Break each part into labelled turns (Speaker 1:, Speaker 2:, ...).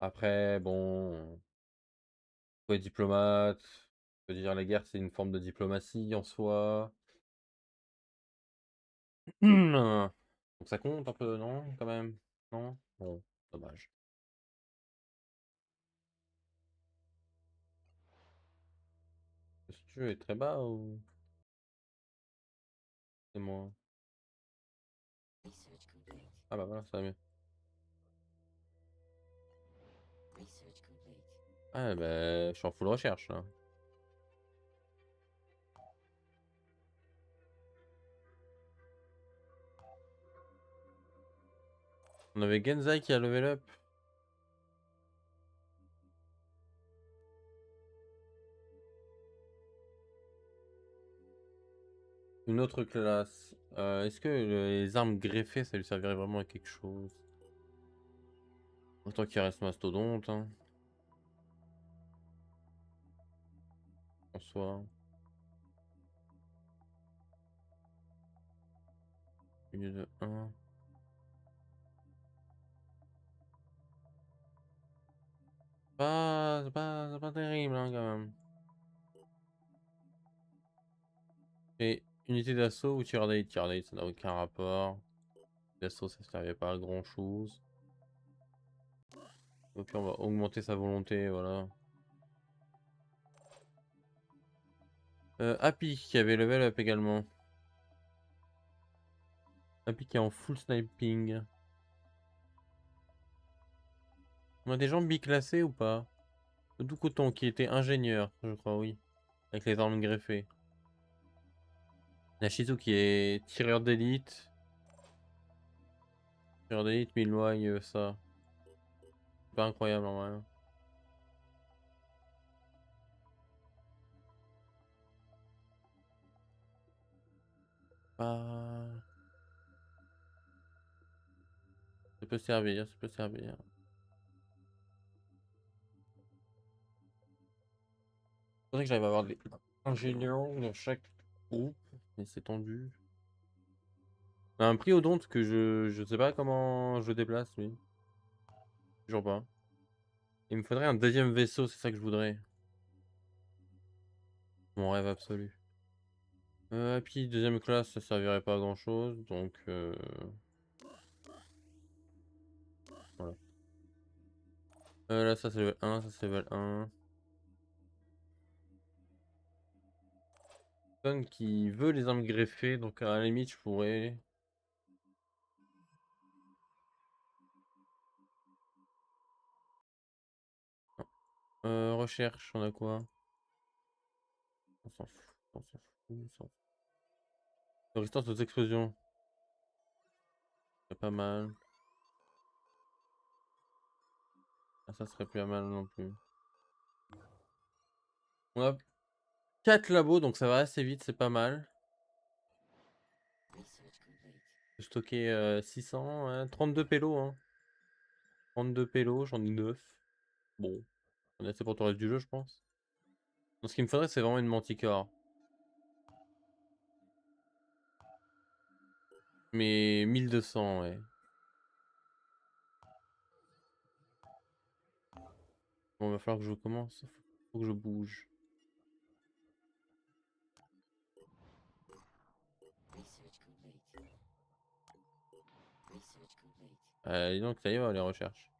Speaker 1: Après, bon, faut être diplomate. Je veux dire, la guerre, c'est une forme de diplomatie en soi. Donc ça compte un peu, non? Quand même? Non? Bon, dommage. Est-ce que tu veux est très bas ou c'est moi? Ah bah voilà, ça va mieux. Ah bah, je suis en full recherche là. On avait Genzai qui a level up. Une autre classe. Est-ce que les armes greffées, ça lui servirait vraiment à quelque chose? Autant qu'il reste mastodonte, hein, en soi. Milieu de 1. C'est pas terrible, hein, quand même. Et unité d'assaut ou tir d'élite? Tir d'élite, ça n'a aucun rapport. L'assaut, ça servait pas à grand chose. Au pire, on va augmenter sa volonté, voilà. Happy qui avait level up également. Happy qui est en full sniping. On a des gens biclassés ou pas? D'où Coton qui était ingénieur, je crois, oui. Avec les armes greffées. Nashizu qui est tireur d'élite. Tireur d'élite, mais il éloigne ça. C'est pas incroyable en vrai. Ah, ça peut servir, ça peut servir. C'est vrai que j'arrive à avoir des ingénieurs dans chaque groupe, mais c'est tendu. On a un priodonte que je sais pas comment je le déplace, lui. Toujours pas. Il me faudrait un deuxième vaisseau, c'est ça que je voudrais. Mon rêve absolu. Puis deuxième classe, ça servirait pas à grand chose, donc voilà. Là, ça c'est level 1, ça c'est level 1. Personne qui veut les armes greffées, donc à la limite, je pourrais. Recherche, on a quoi? On s'en fout, on s'en fout, on s'en fout. Résistance aux explosions, c'est pas mal. Ah, ça serait plus mal non plus. On a 4 labos, donc ça va assez vite, c'est pas mal. Stocker 600, ouais, 32 pélos, hein. 32 pélos, j'en ai 9. Bon, on est assez pour tout le reste du jeu, je pense. Donc ce qu'il me faudrait, c'est vraiment une manticore. Mais 1200, ouais. Bon, va falloir que je commence. Faut que je bouge. Dis donc, ça y va, les recherches.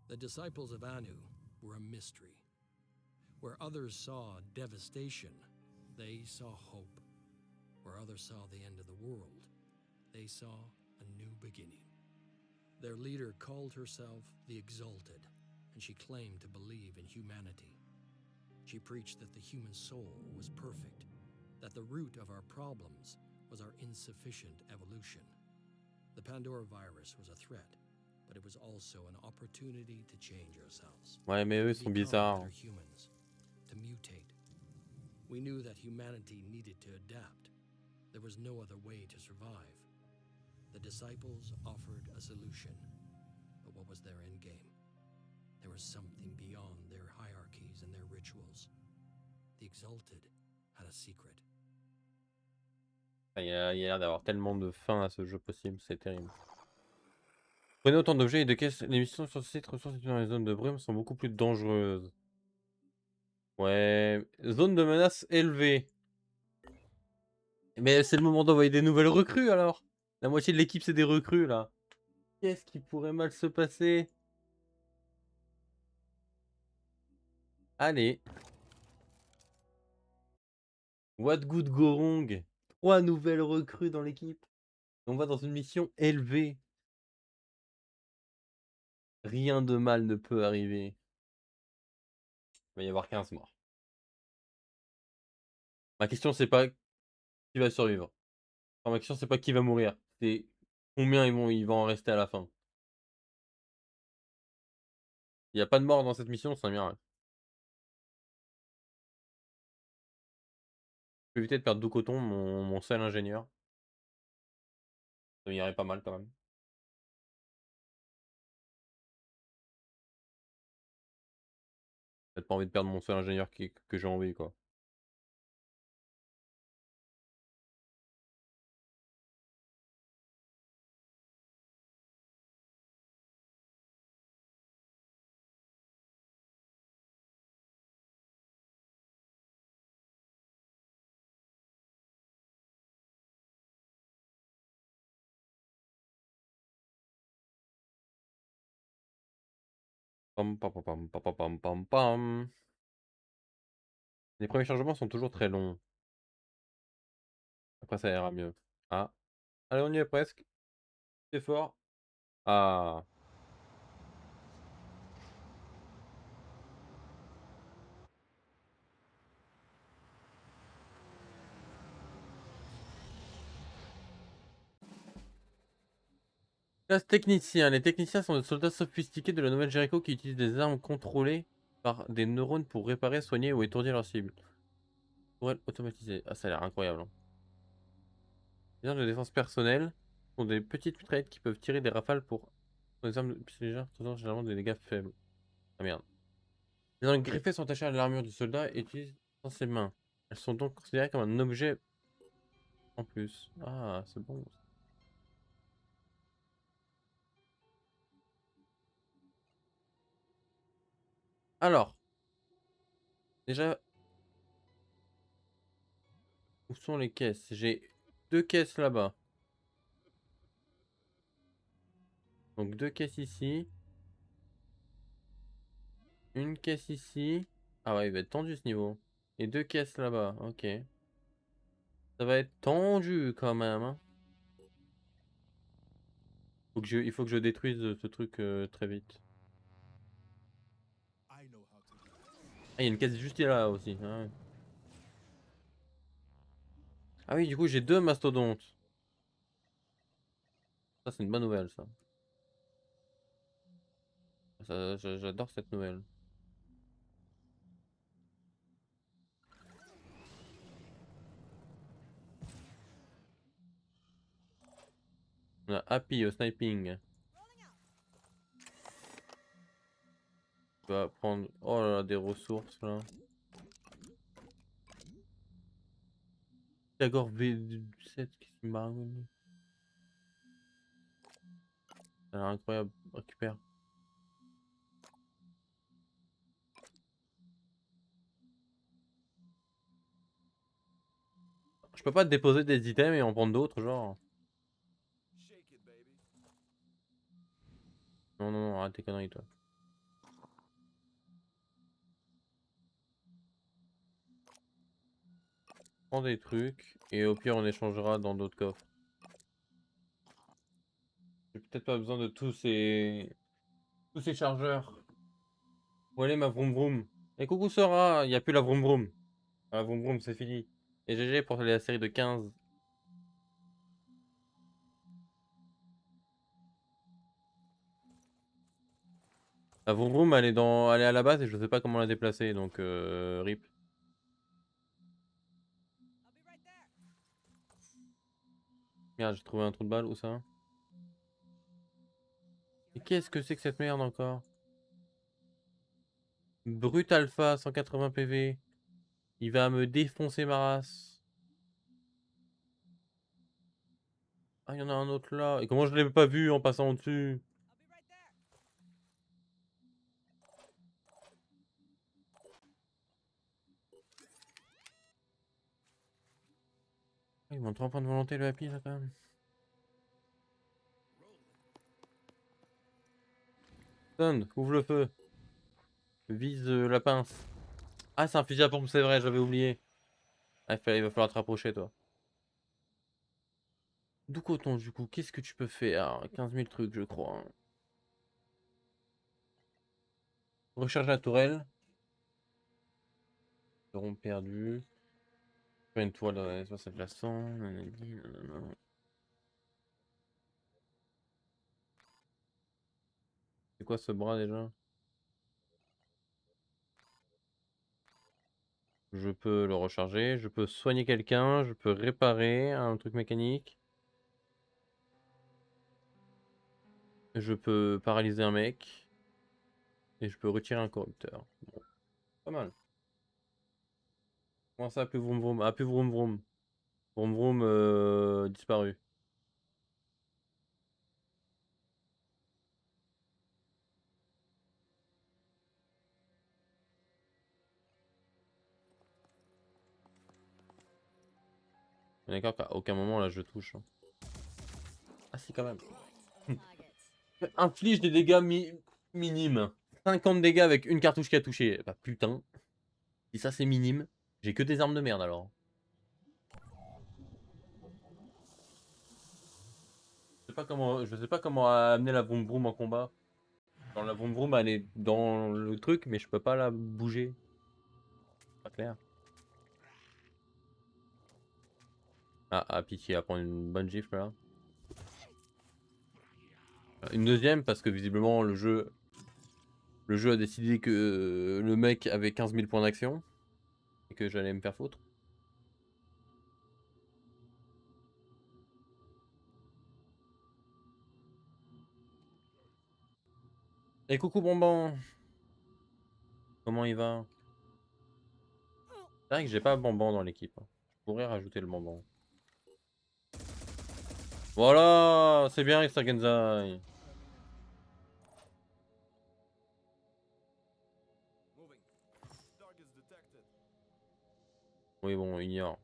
Speaker 2: The disciples of Anu were a mystery. Where others saw devastation, they saw hope. Where others saw the end of the world, they saw a new beginning. Their leader called herself the Exalted, and she claimed to believe in humanity. She preached that the human soul was perfect, that the root of our problems was our insufficient evolution. The Pandora virus was a threat, but it was also an opportunity to change ourselves.
Speaker 1: Ouais, mais eux, ils
Speaker 2: To
Speaker 1: sont
Speaker 2: become
Speaker 1: bizarres.
Speaker 2: better humans, to mutate. We knew that humanity needed to adapt. There was no other way to survive. The disciples offered a solution, but what was their end game? There was something beyond their hierarchies and their rituals. The Exalted had a secret.
Speaker 1: Il y a l'air d'avoir tellement de fins à ce jeu possible, c'est terrible. Prenez autant d'objets et de caisses. Les missions sur ce site ressources dans les zones de brume sont beaucoup plus dangereuses. Ouais. Zone de menace élevée. Mais c'est le moment d'envoyer des nouvelles recrues alors. La moitié de l'équipe c'est des recrues là. Qu'est-ce qui pourrait mal se passer? Allez. What good go wrong? 3 nouvelles recrues dans l'équipe. On va dans une mission élevée. Rien de mal ne peut arriver. Il va y avoir 15 morts. Ma question c'est pas qui va survivre. Enfin, ma question c'est pas qui va mourir. C'est combien ils vont en rester à la fin. Il y a pas de mort dans cette mission, c'est un miracle. Je vais éviter de perdre Doucoton, mon seul ingénieur. Ça m'irait pas mal quand même. Peut-être pas envie de perdre mon seul ingénieur que j'ai envie quoi. Pam pam pam pam pam pam pam pam. Les premiers chargements sont toujours très longs. Après ça ira mieux. Ah. Allez, on y est presque. C'est fort. Ah. Classe technicien. Les techniciens sont des soldats sophistiqués de la Nouvelle Jericho qui utilisent des armes contrôlées par des neurones pour réparer, soigner ou étourdir leurs cibles. Pour être automatisé. Ah, ça a l'air incroyable. Hein. Les armes de défense personnelle sont des petites mitraillettes qui peuvent tirer des rafales pour les armes de pistolet légères, causant généralement des dégâts faibles. Ah merde. Les armes griffées sont attachées à l'armure du soldat et utilisées dans ses mains. Elles sont donc considérées comme un objet en plus. Ah, c'est bon. Alors, déjà, où sont les caisses? J'ai 2 caisses là-bas. Donc 2 caisses ici. Une caisse ici. Ah ouais, il va être tendu ce niveau. Et 2 caisses là-bas. Ok. Ça va être tendu quand même. Hein. Il faut que je détruise ce truc très vite. Ah, il y a une caisse juste là aussi. Ah, ouais. Ah oui, du coup, j'ai 2 mastodontes. Ça, c'est une bonne nouvelle, ça. J'adore cette nouvelle. On a Happy au sniping. On va prendre. Oh là là, des ressources là. Tagore V7 qui se marre. Ça a l'air incroyable. Récupère. Je peux pas te déposer des items et en prendre d'autres, genre. Non, non, non, arrête tes conneries, toi. Prends des trucs et au pire, on échangera dans d'autres coffres. J'ai peut-être pas besoin de tous ces chargeurs. Où elle est ma vroom vroom? Et coucou Sora, il n'y a plus la vroom vroom. La vroom vroom, c'est fini. Et GG pour la série de 15. La vroom vroom, elle est à la base et je sais pas comment la déplacer, donc rip. Merde, j'ai trouvé un trou de balle, où ça? Et qu'est-ce que c'est que cette merde encore? Brut Alpha, 180 PV. Il va me défoncer ma race. Ah, il y en a un autre là. Et comment je l'ai pas vu en passant au-dessus? Il monte 3 points de volonté le happy là quand même. Stun, ouvre le feu. Vise la pince. Ah, c'est un fusil à pompe, c'est vrai, j'avais oublié. Ah, il va falloir te rapprocher, toi. D'où coton, du coup, qu'est-ce que tu peux faire? 15 000 trucs, je crois. Recharge la tourelle. Seront perdus. Faire une toile dans l'espace glaçant. Nanani, nanana. C'est quoi ce bras déjà? Je peux le recharger, je peux soigner quelqu'un, je peux réparer un truc mécanique. Je peux paralyser un mec. Et je peux retirer un corrupteur. Bon, pas mal. Comment ça, plus vroom vroom? Ah, plus vroom vroom. Vroom vroom disparu. On est d'accord qu'à aucun moment là je touche, hein. Ah si, quand même. Inflige des dégâts minimes. 50 dégâts avec une cartouche qui a touché. Bah putain. Si ça c'est minime, j'ai que des armes de merde alors. Je sais pas comment amener la vroom vroom en combat. Dans la vroom vroom elle est dans le truc mais je peux pas la bouger. Pas clair. Ah, pitié, à prendre une bonne gifle là. Une deuxième parce que visiblement le jeu a décidé que le mec avait 15 000 points d'action et que j'allais me faire foutre. Et coucou Bonbon, comment il va? C'est vrai que j'ai pas Bonbon dans l'équipe, hein. Je pourrais rajouter le Bonbon. Voilà, c'est bien Extra Genzai. Oui bon, ignore.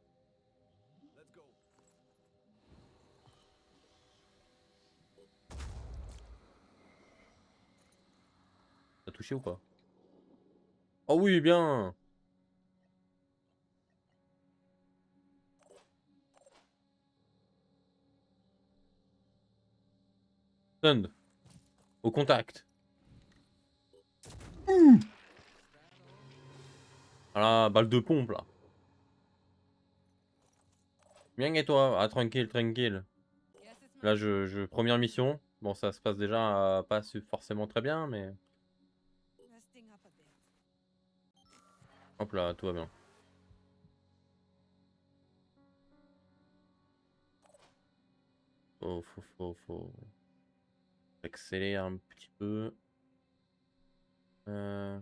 Speaker 1: T'as touché ou pas? Oh oui, bien. Stunned. Au contact. Voilà, balle de pompe là. Bien et toi? Ah, tranquille, tranquille. Là, première mission. Bon, ça se passe déjà pas forcément très bien, mais... Hop là, tout va bien. Faut accélérer un petit peu. Je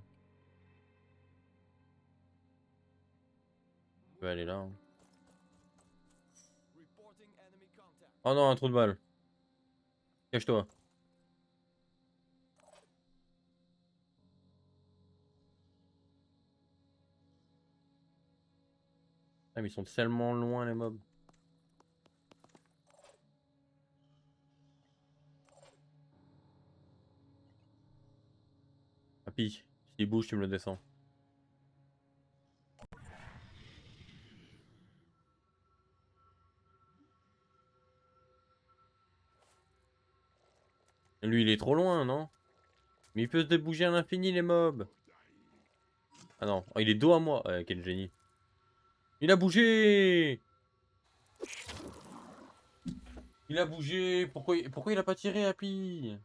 Speaker 1: vais aller là, hein. Oh non, un trou de balle. Cache-toi. Ah, mais ils sont tellement loin, les mobs. Happy, s'il bouge, tu me le descends. Lui, il est trop loin, non? Mais il peut se bouger à l'infini, les mobs. Ah non, oh, il est dos à moi. Quel génie. Il a bougé! Il a bougé! Pourquoi il a pas tiré, Happy?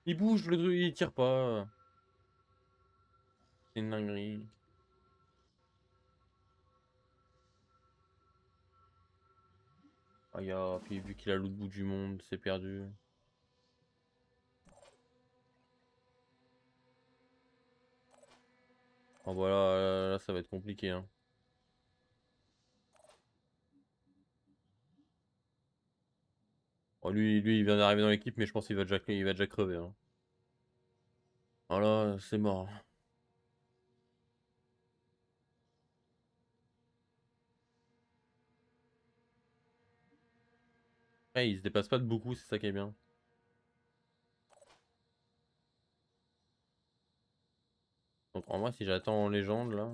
Speaker 1: Il bouge, le truc, il tire pas. C'est une dinguerie. Ah, puis vu qu'il a l'autre bout du monde, c'est perdu. Oh voilà, là, ça va être compliqué, hein. Oh, lui, il vient d'arriver dans l'équipe, mais je pense qu'il il va déjà crever, hein. Oh là, c'est mort. Ouais, il se dépasse pas de beaucoup, c'est ça qui est bien. Donc en moi, si j'attends en légende là.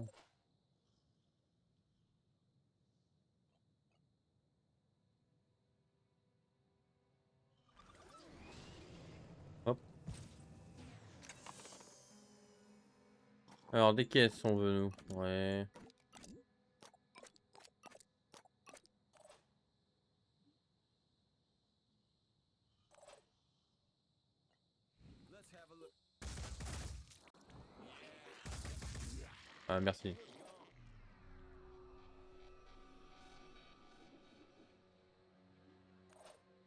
Speaker 1: Hop. Alors des caisses on veut nous. Ouais. Ah merci.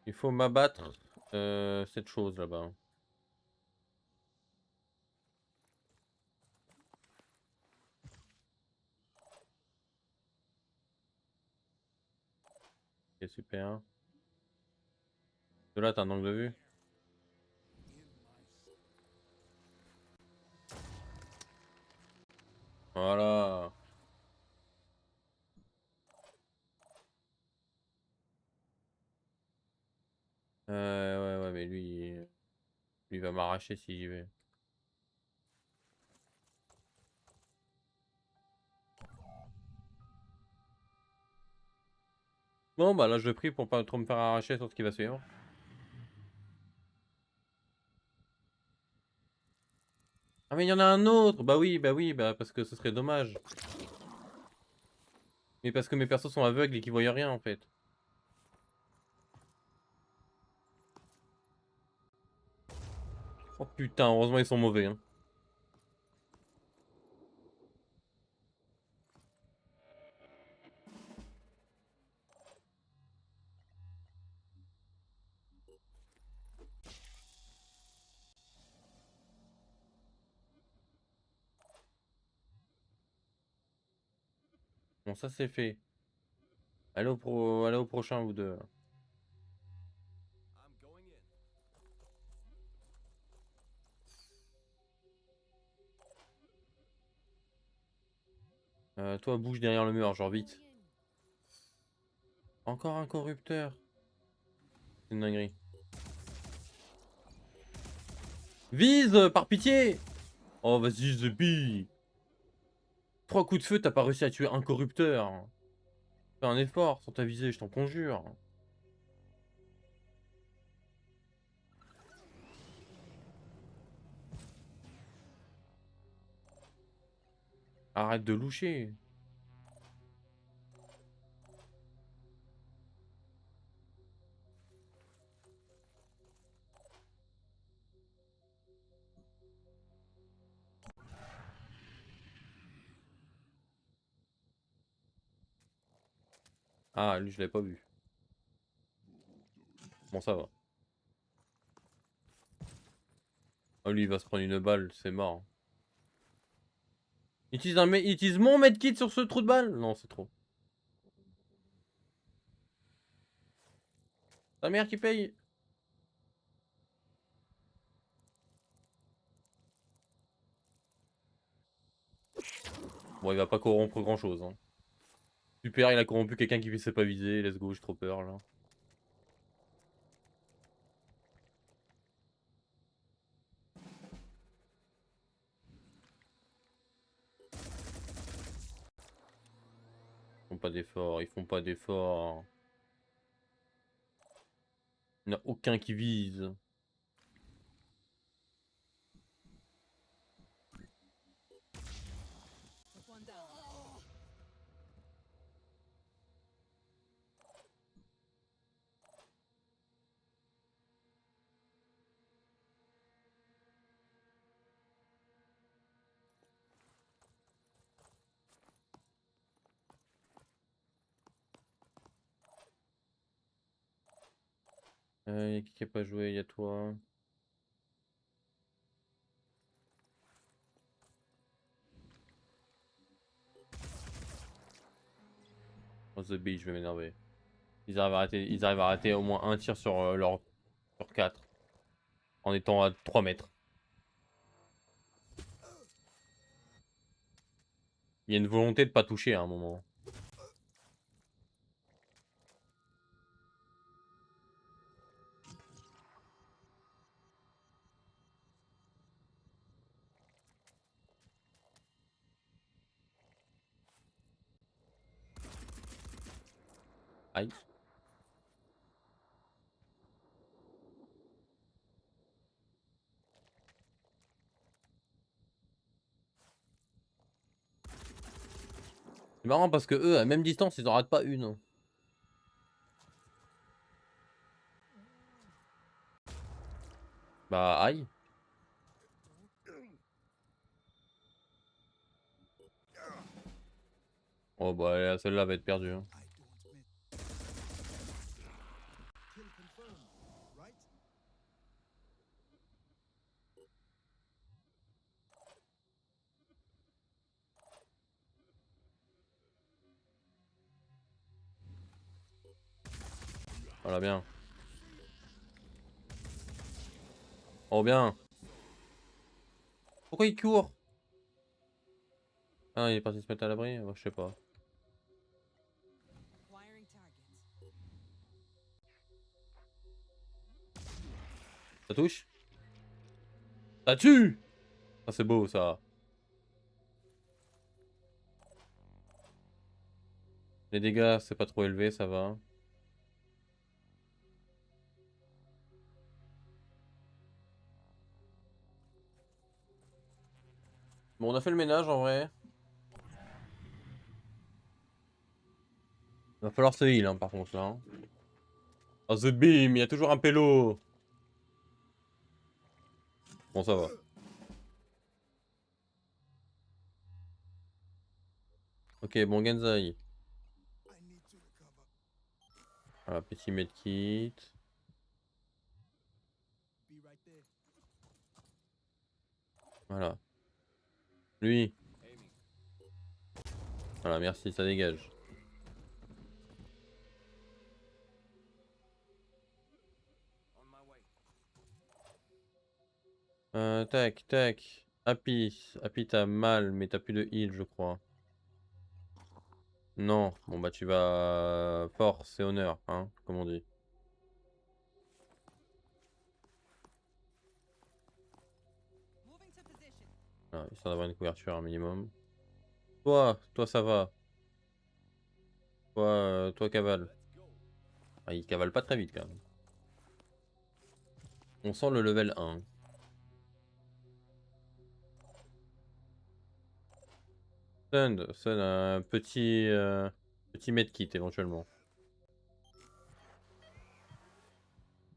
Speaker 1: Il faut m'abattre cette chose là-bas. Ok, super. De là, t'as un angle de vue. Voilà. Ouais, mais lui il va m'arracher si j'y vais. Bon, bah là, je le prie pour pas trop me faire arracher sur ce qui va suivre. Ah, mais il y en a un autre! Bah oui, bah parce que ce serait dommage. Mais parce que mes persos sont aveugles et qu'ils voient rien en fait. Oh putain, heureusement ils sont mauvais, hein. Bon, ça c'est fait. Allez au prochain, vous deux. Toi, bouge derrière le mur, genre vite. Encore un corrupteur. C'est une dinguerie. Vise, par pitié! Oh, vas-y, Zebi! 3 coups de feu, t'as pas réussi à tuer un corrupteur. Fais un effort sur ta visée, je t'en conjure. Arrête de loucher. Ah, lui, je l'avais pas vu. Bon, ça va. Oh, lui, il va se prendre une balle, c'est mort. Utilise mon medkit sur ce trou de balle? Non, c'est trop. Ta mère qui paye? Bon, il va pas corrompre grand chose, hein. Super, il a corrompu quelqu'un qui sait pas viser. Let's go, j'ai trop peur là. Ils font pas d'efforts, ils font pas d'efforts. Il n'y en a aucun qui vise. Y a qui a pas joué? Y a toi. Oh, The Bee, je vais m'énerver. Ils arrivent à rater au moins un tir sur leur sur 4 en étant à 3 mètres. Il y a une volonté de pas toucher à un moment. Aïe. C'est marrant parce que eux, à même distance, ils en ratent pas une, hein. Bah, aïe. Oh bah celle-là va être perdue, hein. Voilà, bien. Oh bien. Pourquoi il court? Ah, il est parti se mettre à l'abri? Je sais pas.
Speaker 3: Acquiring targets.
Speaker 1: Ça touche? Ça tue! Ah, c'est beau ça. Les dégâts, c'est pas trop élevé, ça va. Bon, on a fait le ménage en vrai. Va falloir se heal, hein, par contre, là, hein. Oh, The Beam, il y a toujours un pélo. Bon, ça va. Ok, bon, Genzai. Voilà, petit medkit. Voilà. Lui. Voilà, merci, ça dégage. Tac, tac. Happy. Happy, t'as mal, mais t'as plus de heal, je crois. Non. Bon, bah, tu vas... Force et honneur, hein, comme on dit.
Speaker 3: Moving to position.
Speaker 1: Voilà, histoire d'avoir une couverture un minimum. Toi, ça va. Toi, cavale. Ah, il cavale pas très vite, quand même. On sent le level 1. Stun, un petit medkit éventuellement.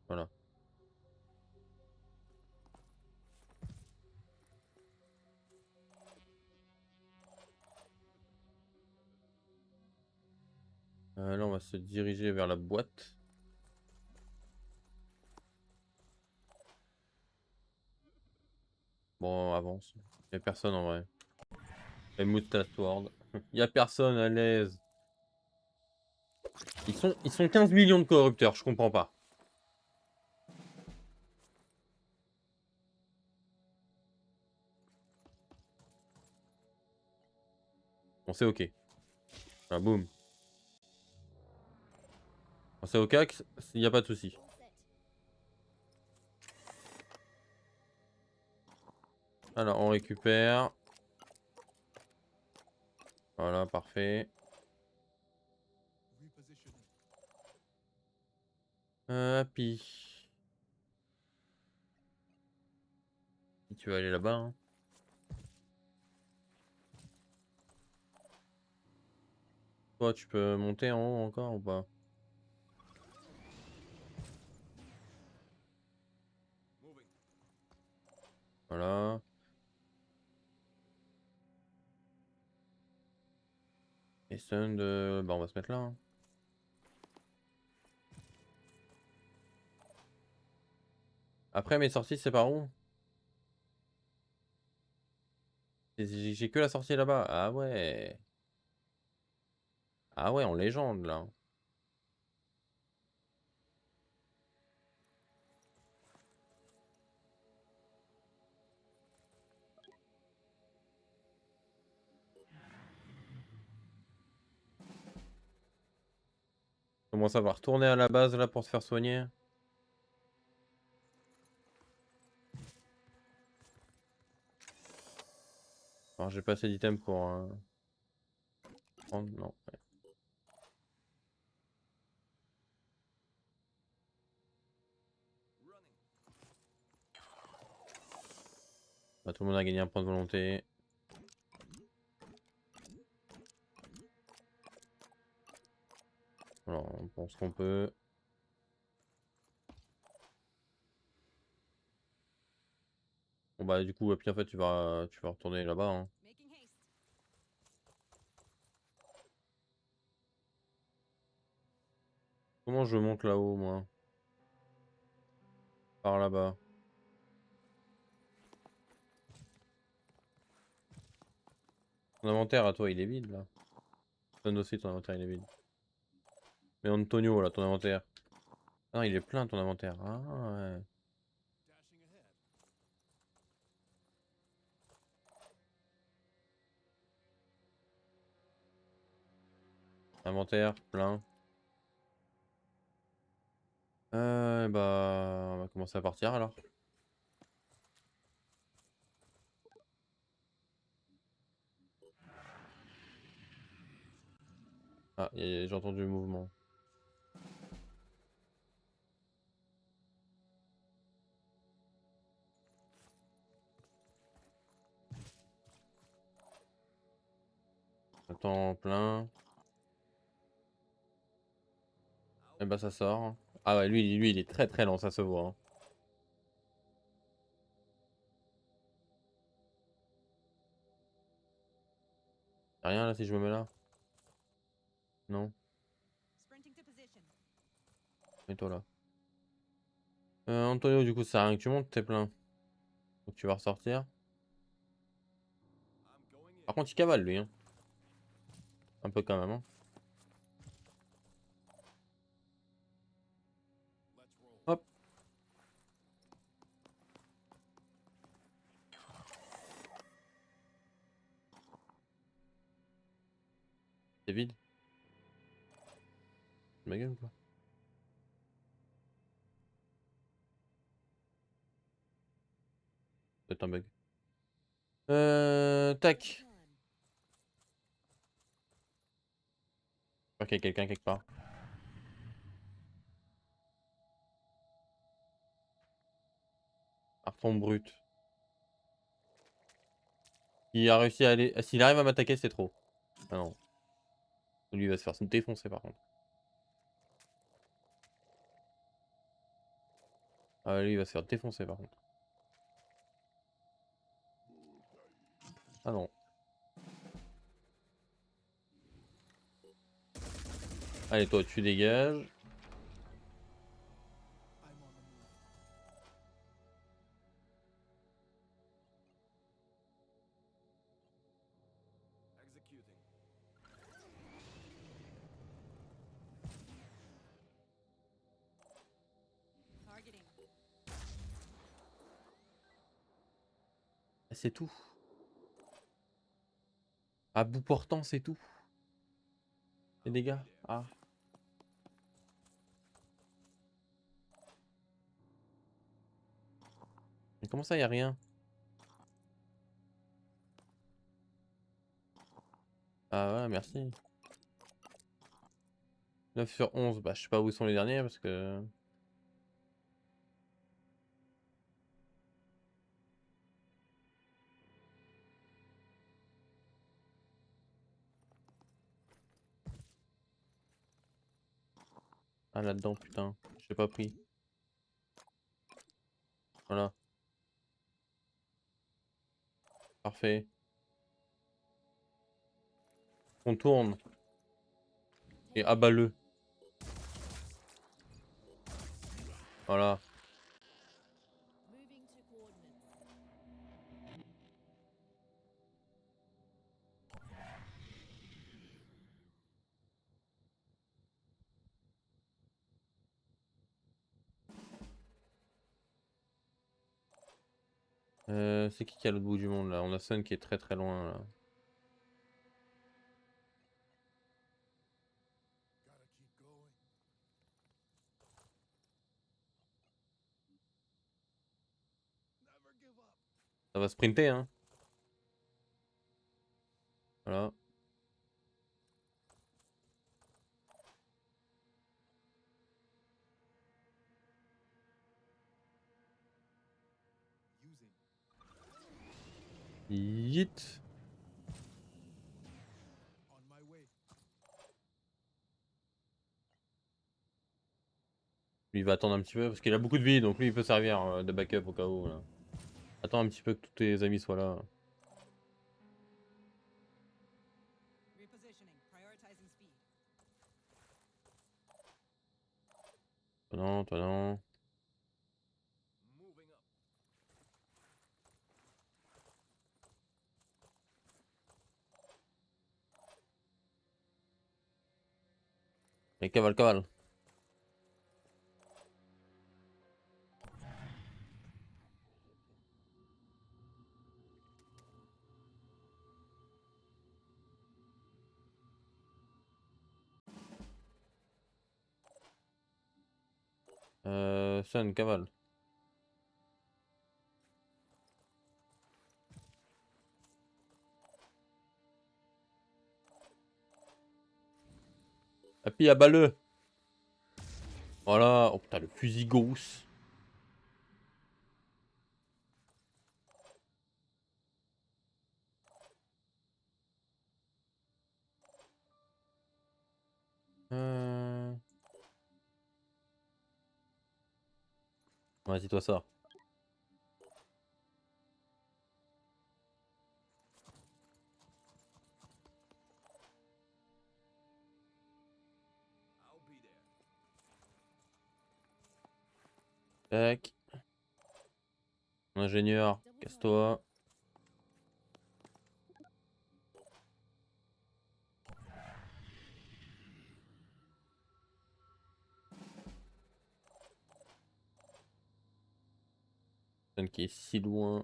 Speaker 1: Voilà. Là, on va se diriger vers la boîte. Bon, avance. Y'a personne en vrai. Et Moustache Sword. Y'a personne à l'aise. Ils sont 15 millions de corrupteurs, je comprends pas. Bon, c'est ok. Ah, boum. Bon, c'est ok, y a pas de souci. Alors, on récupère. Voilà, parfait. Happy. Tu vas aller là-bas, hein. Toi, tu peux monter en haut encore ou pas? Voilà. Et stun de... Bah, on va se mettre là, hein. Après, mes sorties, c'est par où? J'ai que la sortie là-bas. Ah ouais. Ah ouais, en légende, là. Comment ça va retourner à la base, là, pour se faire soigner? Alors, j'ai pas assez d'items pour... prendre, non. Ouais. Bah, tout le monde a gagné un point de volonté. Voilà, on pense qu'on peut. Bon bah du coup, puis en fait tu vas retourner là-bas. Hein.
Speaker 3: Making haste.
Speaker 1: Comment je monte là-haut moi? Par là-bas. Ton inventaire à toi il est vide là. Donne aussi ton inventaire il est vide. Mais Antonio là, ton inventaire. Ah, il est plein ton inventaire. Ah ouais. Inventaire plein. Bah on va commencer à partir alors. Ah, j'ai entendu le mouvement. Attends plein. Et bah ça sort. Ah ouais, lui il est très très lent, ça se voit. Hein. Y'a rien là si je me mets là? Non?
Speaker 3: Sprinting to position.
Speaker 1: Mets-toi là. Antonio, du coup, ça sert à rien que tu montes, t'es plein. Donc tu vas ressortir. Par contre, il cavale lui, hein. Un peu quand même, hein. Hop. C'est vide. C'est ma gueule ou quoi? C'est un bug. Tac. Ok, quelqu'un quelque part. Arton brut. Il a réussi à aller. S'il arrive à m'attaquer, c'est trop. Ah non. Lui, il va se faire défoncer par contre. Ah, lui, il va se faire défoncer par contre. Ah non. Allez, toi, tu dégages.
Speaker 3: Targeting.
Speaker 1: Ah, c'est tout. À bout portant, c'est tout. Les dégâts. Ah. Mais comment ça, y a rien? Ah ouais, merci. 9 sur 11. Bah, je sais pas où sont les derniers parce que. Ah, là-dedans, putain. J'ai pas pris. Voilà. Parfait. On tourne. Et abat-le. Voilà.
Speaker 4: Moving to coordinates.
Speaker 1: C'est qui à l'autre bout du monde là? On a Sun qui est très très loin là. Ça va sprinter hein. Voilà. Yeet.
Speaker 2: On my way.
Speaker 1: Lui il va attendre un petit peu parce qu'il a beaucoup de vie donc lui il peut servir de backup au cas où là. Attends un petit peu que tous tes amis soient là.
Speaker 3: Repositioning. Prioritizing speed.
Speaker 1: Toi non, toi non.
Speaker 2: Moving up.
Speaker 1: Et cavale, cavale. Sun, cavale. Happy, abat-le. Voilà. Oh putain, le fusil gauss. Vas-y, toi ça.
Speaker 2: I'll be there.
Speaker 1: Tac. Ingénieur, casse-toi. Sun qui est si loin.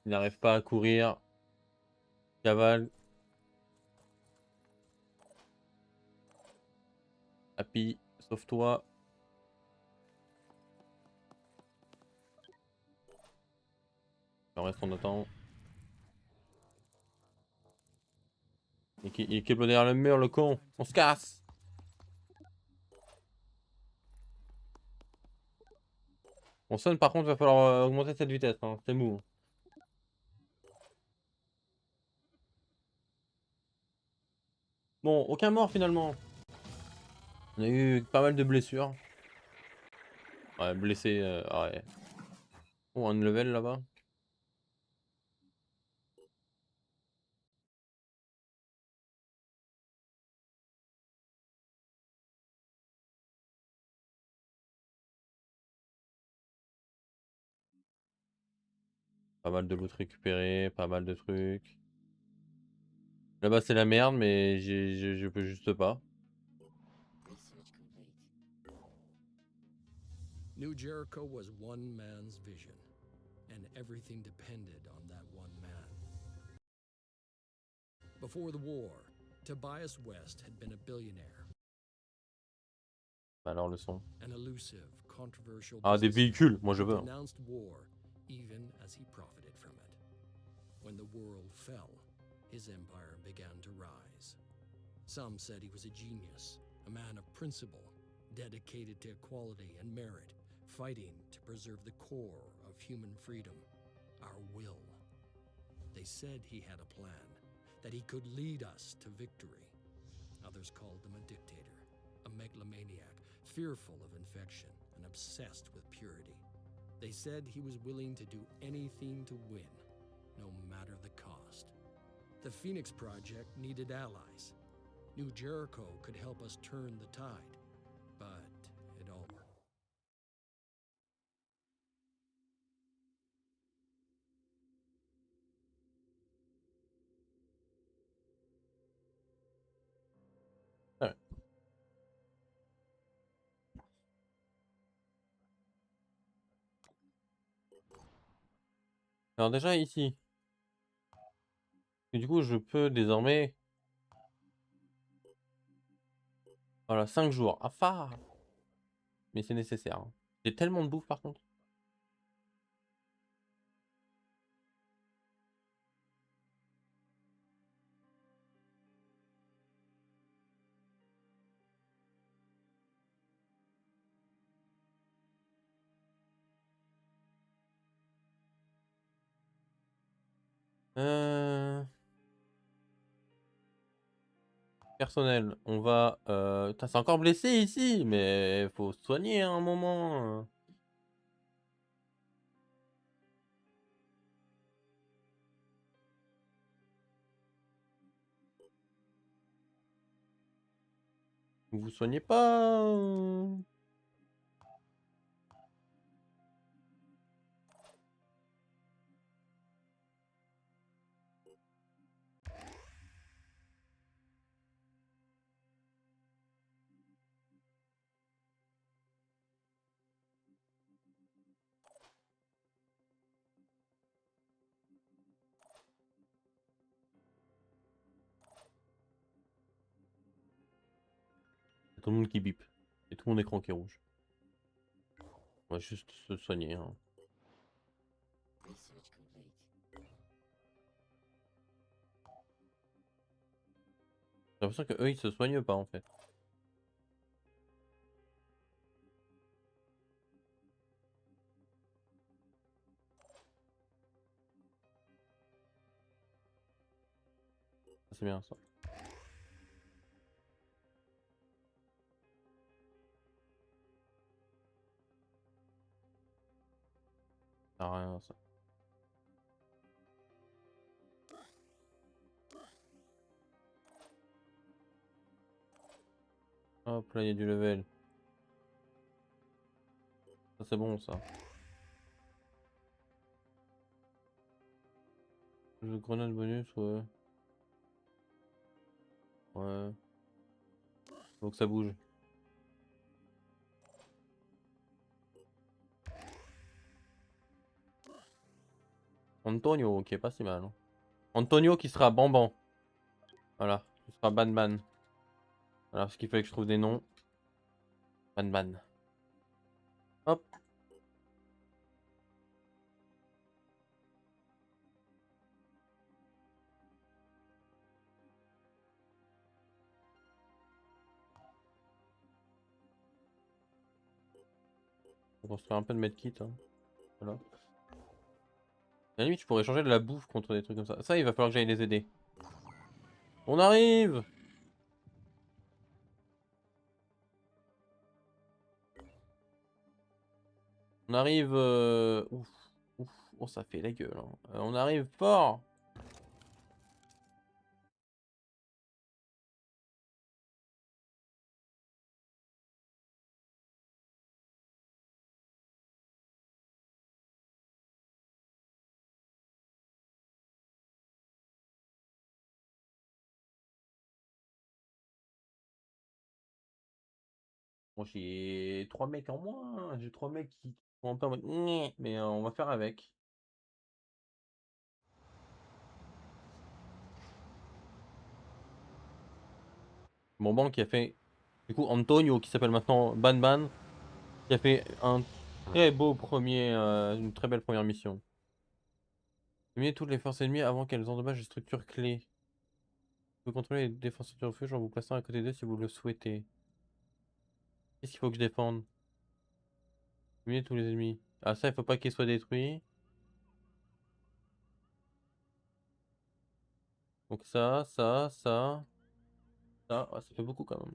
Speaker 1: Il n'arrive pas à courir. Cavale. Happy, sauve-toi. Le reste on attend. Il est derrière le mur, le con. On se casse. On sonne par contre, va falloir augmenter cette vitesse. Hein. C'est mou. Bon, aucun mort finalement. On a eu pas mal de blessures. Ouais, blessé. Ouais. Oh, un level là-bas. Pas mal de loot récupéré, pas mal de trucs. Là-bas c'est la merde, mais je peux juste pas.
Speaker 2: New Jericho was one man's vision, and everything depended on that one man. Before the war, Tobias West had been a billionaire,
Speaker 1: Alors le son.
Speaker 2: an elusive, controversial
Speaker 1: Ah, des
Speaker 2: businessman
Speaker 1: véhicules, moi je
Speaker 2: who
Speaker 1: veux. Hein.
Speaker 2: denounced war even as he profited from it. When the world fell, his empire began to rise. Some said he was a genius, a man of principle, dedicated to equality and merit, fighting to preserve the core of human freedom, our will. They said he had a plan, that he could lead us to victory. Others called him a dictator, a megalomaniac, fearful of infection and obsessed with purity. They said he was willing to do anything to win, no matter the cost. The Phoenix Project needed allies. New Jericho could help us turn the tide, but it all...
Speaker 1: Ouais. Alors déjà ici. Et du coup je peux désormais. Voilà, 5 jours. Ah, phare. Mais c'est nécessaire. Hein. J'ai tellement de bouffe par contre. Euh... Personnel, on va... Putain, c'est encore blessé ici, mais faut se soigner à un moment. Vous vous soignez pas Tout le monde qui bip. Et tout mon écran qui est rouge. On va juste se soigner. Hein. J'ai l'impression que eux ils se soignent pas en fait. C'est bien ça. Ça sert à rien ça. Hop là il y a du level. Ça c'est bon ça. Le grenade bonus, ouais. Ouais. Faut que ça bouge. Antonio, qui est pas si mal. Hein. Antonio qui sera Bamban. Voilà. Qui sera Ban Ban. Voilà, parce qu'il fallait que je trouve des noms. Ban Ban. Hop. On va construire un peu de medkit. Hein. Voilà. À la limite, tu pourrais changer de la bouffe contre des trucs comme ça. Ça, il va falloir que j'aille les aider. On arrive! On arrive... Ouf. Ouf. Oh, ça fait la gueule. Hein. On arrive fort! Bon, j'ai 3 mecs en moins. Hein. J'ai 3 mecs qui sont un peu en mode... Nyeh mais on va faire avec. Mon banc qui a fait... Du coup, Antonio, qui s'appelle maintenant Ban Ban, qui a fait un très beau premier... une très belle première mission. Éliminez toutes les forces ennemies avant qu'elles endommagent les structures clés. Vous pouvez contrôler les défenseurs du refuge en vous plaçant à côté d'eux si vous le souhaitez. Qu'est-ce qu'il faut que je défende? Éliminez tous les ennemis. Ah ça, il faut pas qu'ils soient détruits. Donc ça, ça, ça, ça. Ah, ça fait beaucoup quand même.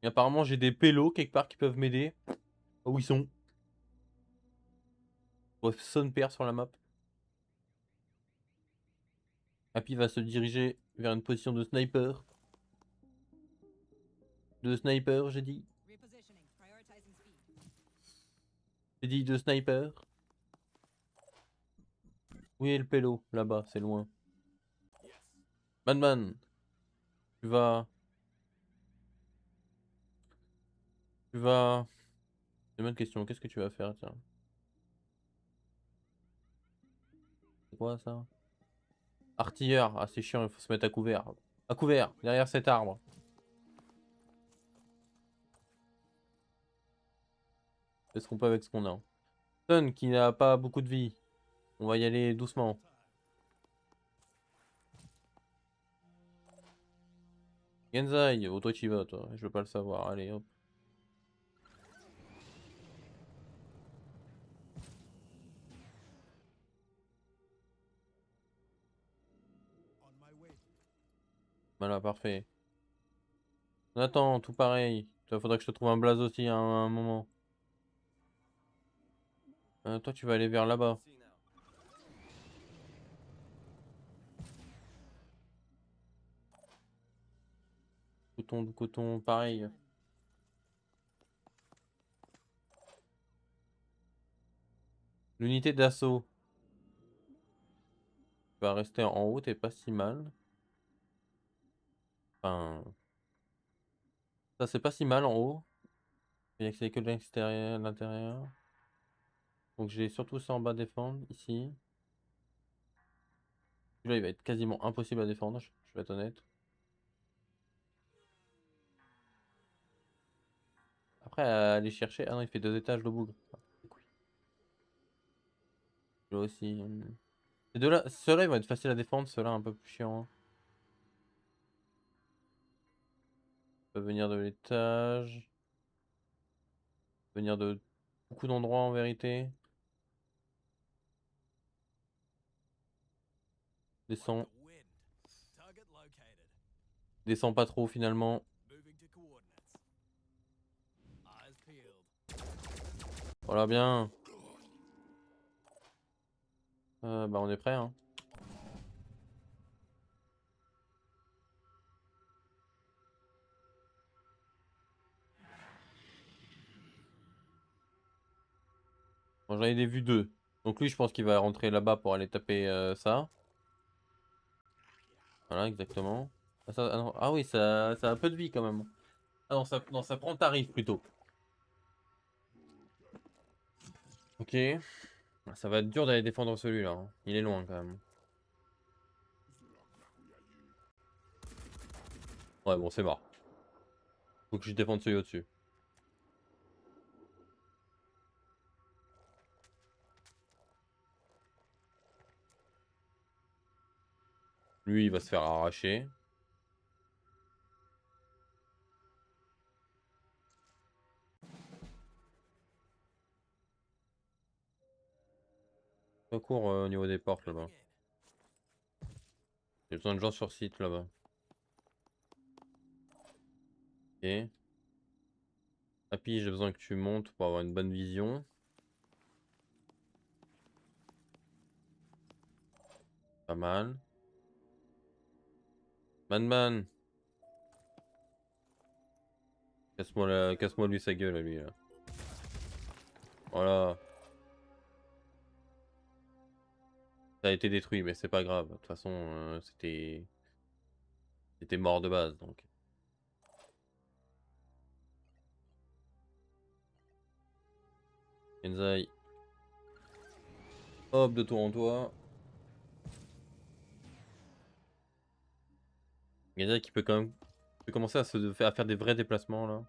Speaker 1: Et apparemment, j'ai des pélos quelque part qui peuvent m'aider. Oh, où ils sont? Bref, son père sur la map. Happy va se diriger vers une position de sniper. De sniper, j'ai dit.
Speaker 3: Repositioning. Prioritizing speed.
Speaker 1: J'ai dit de sniper. Où est le pélo? Là-bas, c'est loin. Batman, tu vas... Tu vas... C'est une bonne question. Qu'est-ce que tu vas faire, tiens? C'est quoi ça? Artilleur. Ah, c'est chiant, il faut se mettre à couvert. À couvert, derrière cet arbre. Fais ce qu'on peut avec ce qu'on a. Son qui n'a pas beaucoup de vie. On va y aller doucement. Genzai, oh toi tu y vas toi, je veux pas le savoir, allez hop. Voilà, parfait. Nathan, tout pareil. Toi, faudrait que je te trouve un blaze aussi à un moment. Toi, tu vas aller vers là-bas. Coton, pareil. L'unité d'assaut va rester en haut, t'es pas si mal. Enfin, ça c'est pas si mal en haut. Il y a que c'est que de l'extérieur, de l'intérieur. Donc j'ai surtout ça en bas défendre, ici. Celui-là il va être quasiment impossible à défendre, je vais être honnête. Après, à aller chercher. Ah non, il fait 2 étages le bougre. Ah, c'est cool. Celui-là aussi. Ces deux-là, ceux-là ils vont être faciles à défendre, ceux-là un peu plus chiants. Peut venir de l'étage. Venir de beaucoup d'endroits en vérité. Descends. Descends pas trop finalement. Voilà bien. Bah on est prêt hein. Bon, j'en ai vu 2. Donc lui je pense qu'il va rentrer là-bas pour aller taper ça. Voilà exactement. Ah, non. Ah oui ça a peu de vie quand même. Ah non ça prend tarif plutôt. Ok. Ça va être dur d'aller défendre celui-là, hein. Il est loin quand même. Ouais bon c'est mort. Faut que je défende celui au-dessus. Lui il va se faire arracher. Pas court au niveau des portes là-bas. J'ai besoin de gens sur site là-bas. Ok. Happy, j'ai besoin que tu montes pour avoir une bonne vision. Pas mal. Man. Casse-moi lui sa gueule à lui là. Voilà. Ça a été détruit, mais c'est pas grave. De toute façon, c'était mort de base donc. Kenzai. Hop, de tour en toi. Kenzai qui peut quand même commencer à faire des vrais déplacements là.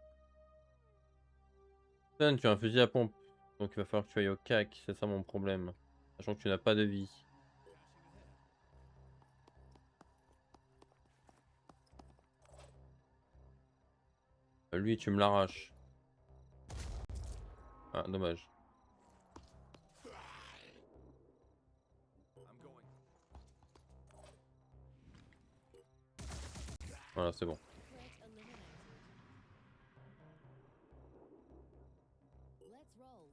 Speaker 1: Putain, tu as un fusil à pompe. Donc il va falloir que tu ailles au cac, c'est ça mon problème. Sachant que tu n'as pas de vie. Lui, tu me l'arraches. Ah, dommage. Voilà, c'est bon.
Speaker 4: Threat eliminated. Let's roll.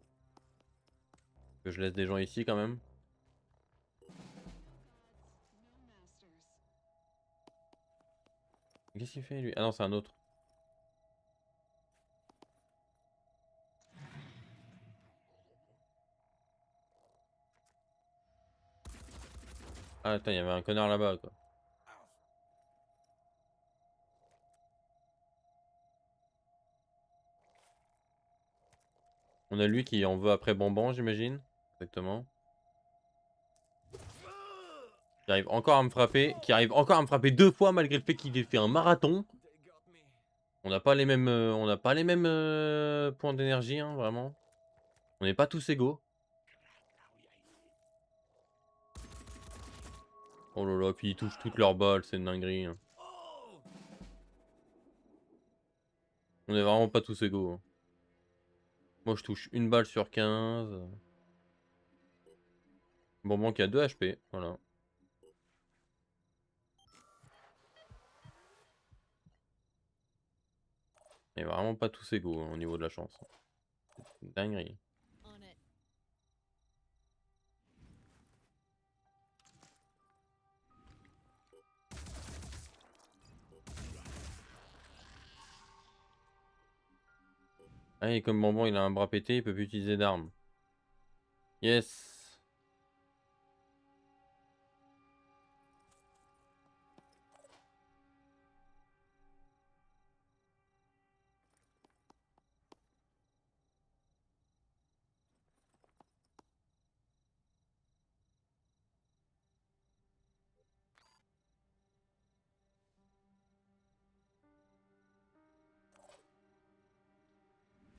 Speaker 1: Que je laisse des gens ici quand même. Qu'est-ce qu'il fait lui? Ah non, c'est un autre. Ah attends, il y avait un connard là-bas quoi. On a lui qui en veut après Bonbon, j'imagine. Exactement. Qui arrive encore à me frapper. Qui arrive encore à me frapper 2 fois malgré le fait qu'il ait fait un marathon. On n'a pas les mêmes, points d'énergie, hein, vraiment. On n'est pas tous égaux. Oh là là, puis ils touchent toutes leurs balles, c'est une dinguerie, hein. On est vraiment pas tous égaux, hein. Moi je touche une balle sur 15. Bonbon qui a 2 HP, voilà. Et vraiment pas tous égaux hein, au niveau de la chance. C'est une dinguerie.
Speaker 4: On it.
Speaker 1: Ah, et comme Bonbon il a un bras pété, il peut plus utiliser d'armes. Yes.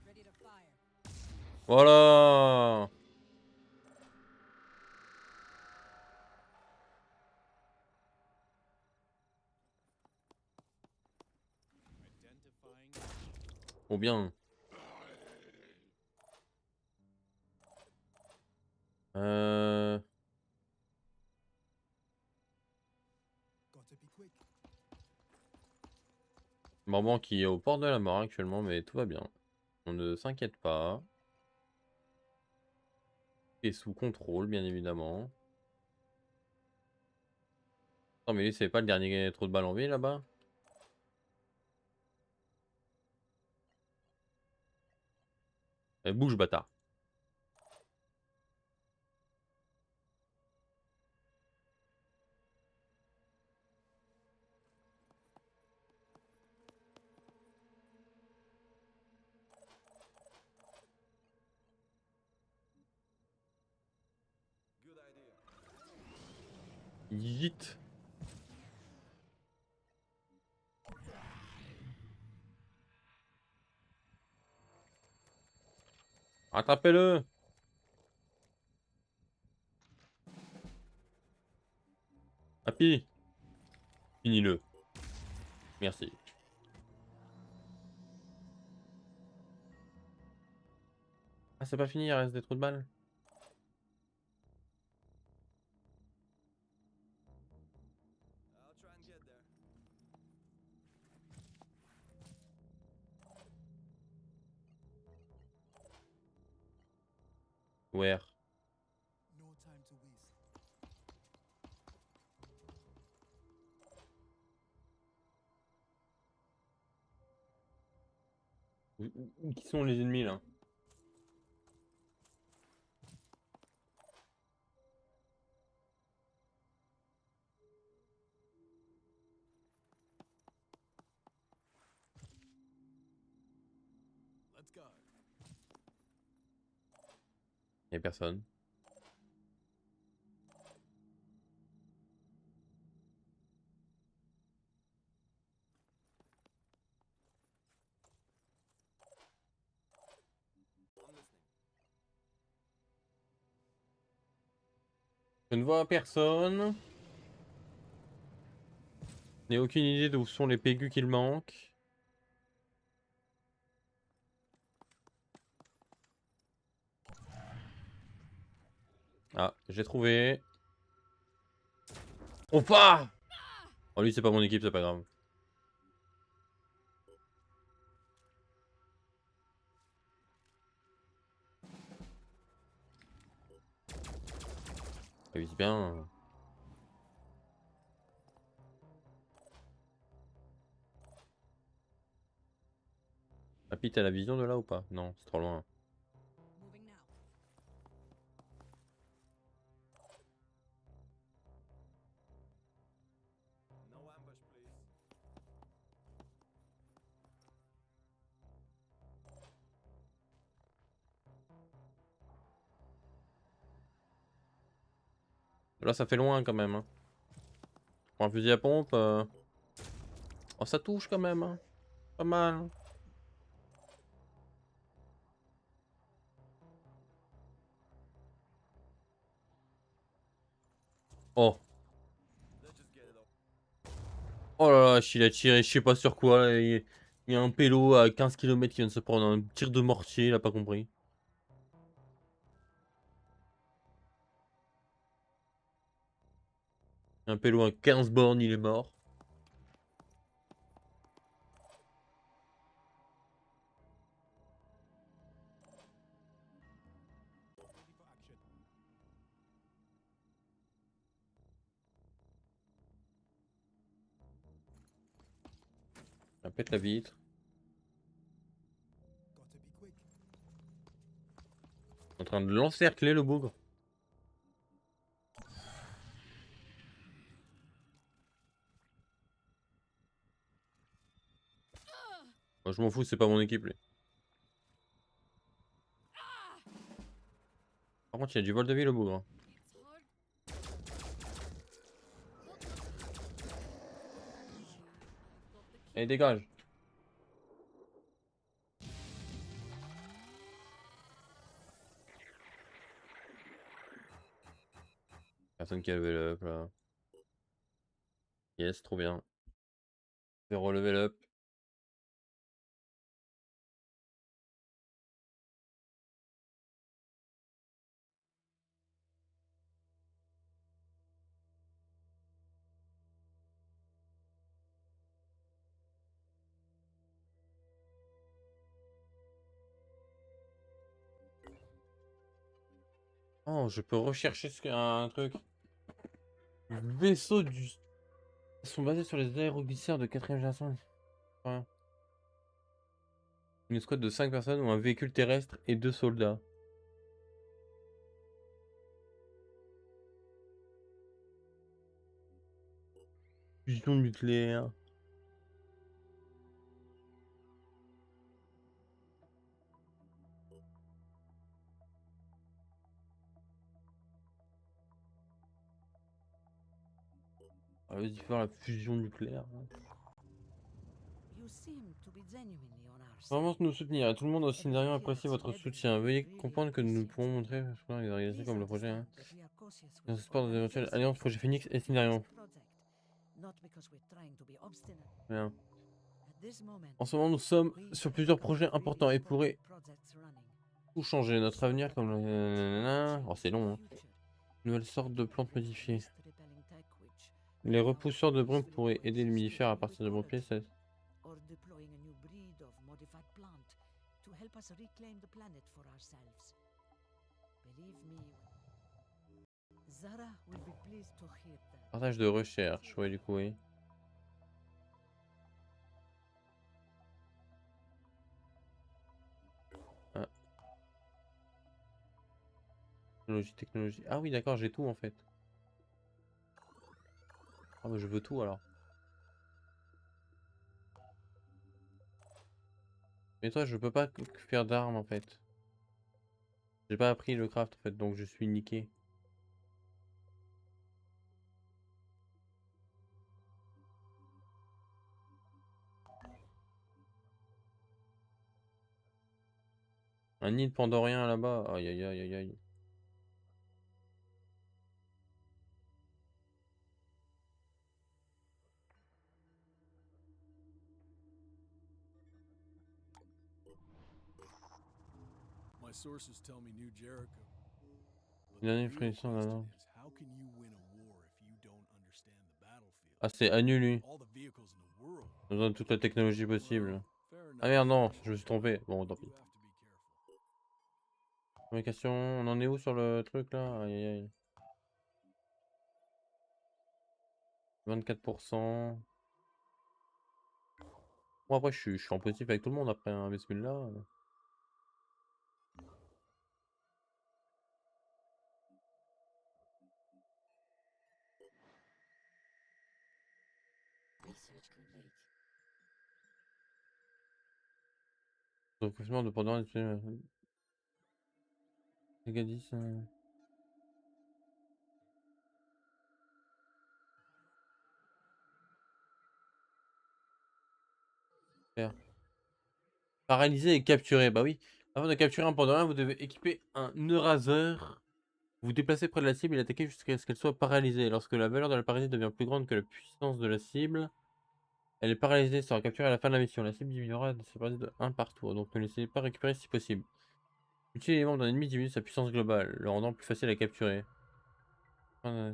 Speaker 3: Ready to fire.
Speaker 1: Voilà. Trop bien. Euh... Bonbon qui est au port de la mort actuellement, mais tout va bien. On ne s'inquiète pas. Et sous contrôle, bien évidemment. Non, mais lui, c'est pas le dernier trou de balle en vie là-bas? Bouge, bâtard. Yeet. Attrapez-le. Happy. Finis-le. Merci. Ah, c'est pas fini, il reste des trous de balles. Where? Qui sont les ennemis là?
Speaker 2: Let's go.
Speaker 1: Y'a personne. Je ne vois personne. Je n'ai aucune idée d'où sont les pégus qu'il manque. Ah, j'ai trouvé. Opa! Oh, lui, c'est pas mon équipe, c'est pas grave. Ça vise bien. Happy, t'as la vision de là ou pas? Non, c'est trop loin.
Speaker 3: Moving now.
Speaker 1: Là, ça fait loin quand même. Hein. Pour un fusil à pompe. Oh, ça touche quand même. Hein. Pas mal. Oh. Oh là là, il a tiré, je sais pas sur quoi. Là, il y a un pélo à 15 km qui vient de se prendre un tir de mortier, il a pas compris. Un pélo à 15 bornes, il est mort. Elle pète la vitre. En train de l'encercler le bougre. Moi, je m'en fous, c'est pas mon équipe lui. Par contre, il y a du vol de vie le bougre, hein. Allez, dégage. Personne qui a level up là. Yes, trop bien. Zéro level up. Oh, je peux rechercher un truc. Vaisseau du... Ils sont basés sur les aéroglisseurs de 4ème génération. Ouais. Une escouade de 5 personnes ou un véhicule terrestre et 2 soldats. Fusion nucléaire. Ah, vas-y, faire la fusion nucléaire. Hein.
Speaker 3: You seem to be genuinely on our side.
Speaker 1: Vraiment nous soutenir. Et tout le monde au Cindarium apprécie votre soutien. Veuillez comprendre que nous pouvons montrer les organisations comme le projet. Hein. Dans ce sport d'éventuelles alliances Projet Phoenix et Cindarium. Bien. En ce moment, nous sommes sur plusieurs projets importants et pourraient tout changer. Notre avenir comme le... Oh, c'est long. Hein. Nouvelle sorte de plante modifiée. Les repousseurs de brume pourraient aider les humidifieurs à partir de bons pieds.
Speaker 3: Or deploying a new breed of modified plant to help us reclaim the planet for ourselves. Believe me, Zara will be pleased to hear that.
Speaker 1: Partage de recherche, ouais, du coup, oui. Ah. Technologie. Ah oui, d'accord, j'ai tout en fait. Ah bah je veux tout alors. Mais toi, je peux pas faire d'armes en fait. J'ai pas appris le craft en fait, donc je suis niqué. Un nid pandorien là-bas. Aïe aïe aïe aïe aïe.
Speaker 5: My sources tell me New Jericho.
Speaker 1: Une dernière fréquence là.
Speaker 5: How can you win a war if you don't understand the battlefield?
Speaker 1: Ah, c'est Anu lui.
Speaker 5: All the vehicles in the world.
Speaker 1: On a besoin de toute la technologie possible.
Speaker 5: Fair enough.
Speaker 1: Ah merde, non, je me suis trompé. Bon, tant pis.
Speaker 5: You have to be careful.
Speaker 1: Communication, on en est où sur le truc là? Aïe aïe aïe. 24%. Bon, après, je suis en positif avec tout le monde après un bismillah. Recrutement de pendant les 10. Paralysé et capturé. Bah oui. Avant de capturer un Pandorin, vous devez équiper un Eraser. Vous déplacez près de la cible et l'attaquer jusqu'à ce qu'elle soit paralysée. Lorsque la valeur de la paralysie devient plus grande que la puissance de la cible, elle est paralysée, sera capturée à la fin de la mission. La cible diminuera de sa paralysie de 1 par tour, donc ne laissez pas récupérer si possible. Utiliser les membres d'un ennemi diminue sa puissance globale, le rendant plus facile à capturer. Ah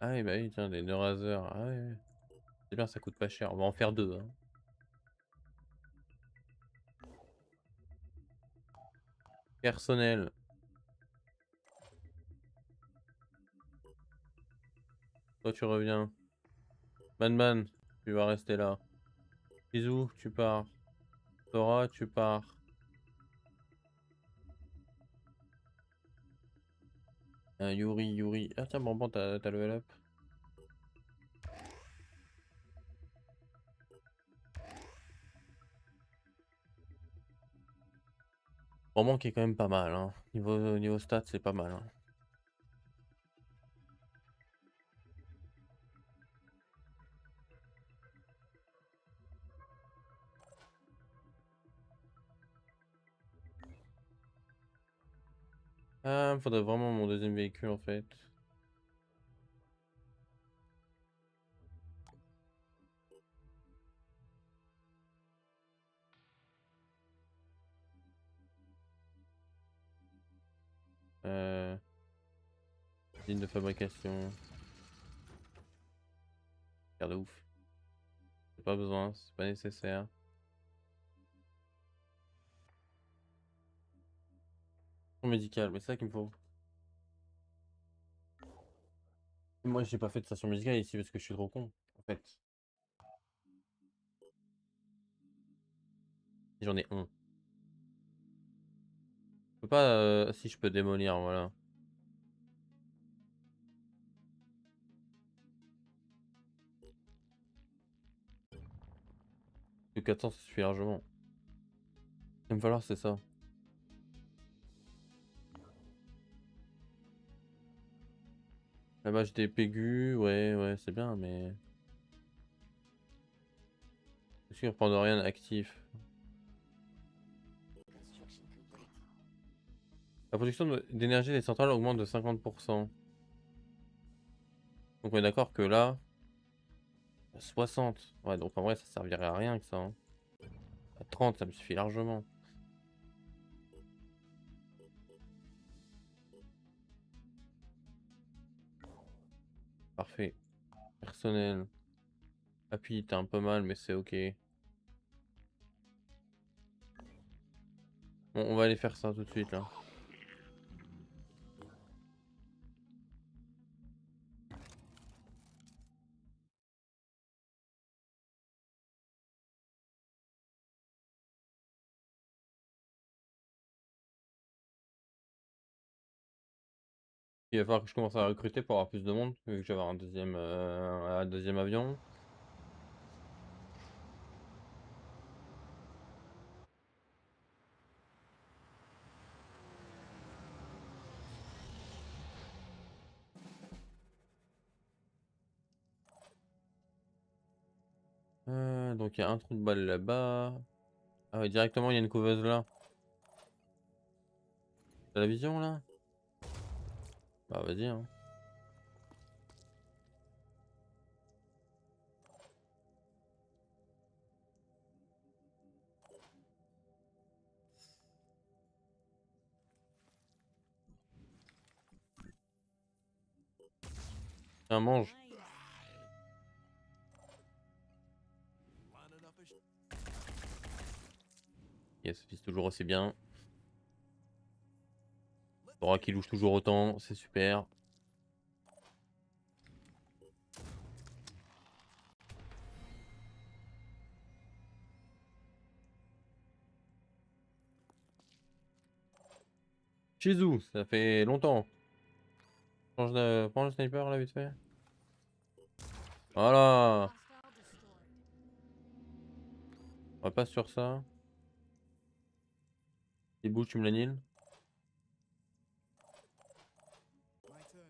Speaker 1: oui, bah oui, tiens, des Eraser. Ah ouais. C'est bien, ça coûte pas cher. On va en faire 2. Hein. Personnel. Toi, tu reviens. Man, tu vas rester là. Bisous, tu pars. Sora, tu pars. Yuri. Ah tiens, bon, t'as level up. Bonbon qui est quand même pas mal, hein. Niveau stats, c'est pas mal, hein. Ah, faudrait vraiment mon deuxième véhicule en fait. Euh, Ligne de fabrication. Faire de ouf. C'est pas besoin, c'est pas nécessaire. Médical, mais c'est ça qu'il me faut. Moi, j'ai pas fait de station médicale ici parce que je suis trop con, en fait. J'en ai un. Je peux pas. Si je peux démolir, voilà. Que 400, ça suffit largement. Il va me falloir, c'est ça. Là-bas, j'étais Pégu, ouais, c'est bien, mais. Est-ce qu'il reprend de rien d'actif? La production d'énergie des centrales augmente de 50%. Donc on est d'accord que là, 60. Ouais, donc en vrai, ça servirait à rien que ça, hein. À 30, ça me suffit largement. Parfait. Personnel. Appui, t'es un peu mal, mais c'est ok. Bon, on va aller faire ça tout de suite là. Il va falloir que je commence à recruter pour avoir plus de monde, vu que je vais avoir un deuxième avion. Donc il y a un trou de balle là-bas. Ah ouais, directement il y a une couveuse là. T'as la vision là? Bah vas-y hein. Tiens, mange.
Speaker 5: Lining up a
Speaker 1: Yes, ça vise toujours aussi bien. Dora qui louche toujours autant, c'est super. Shizu, ça fait longtemps. Prends le sniper là vite fait. Voilà.
Speaker 4: Hostile destroyed.
Speaker 1: On va pas sur ça. Et bouge, tu me l'annihiles.
Speaker 5: my turn.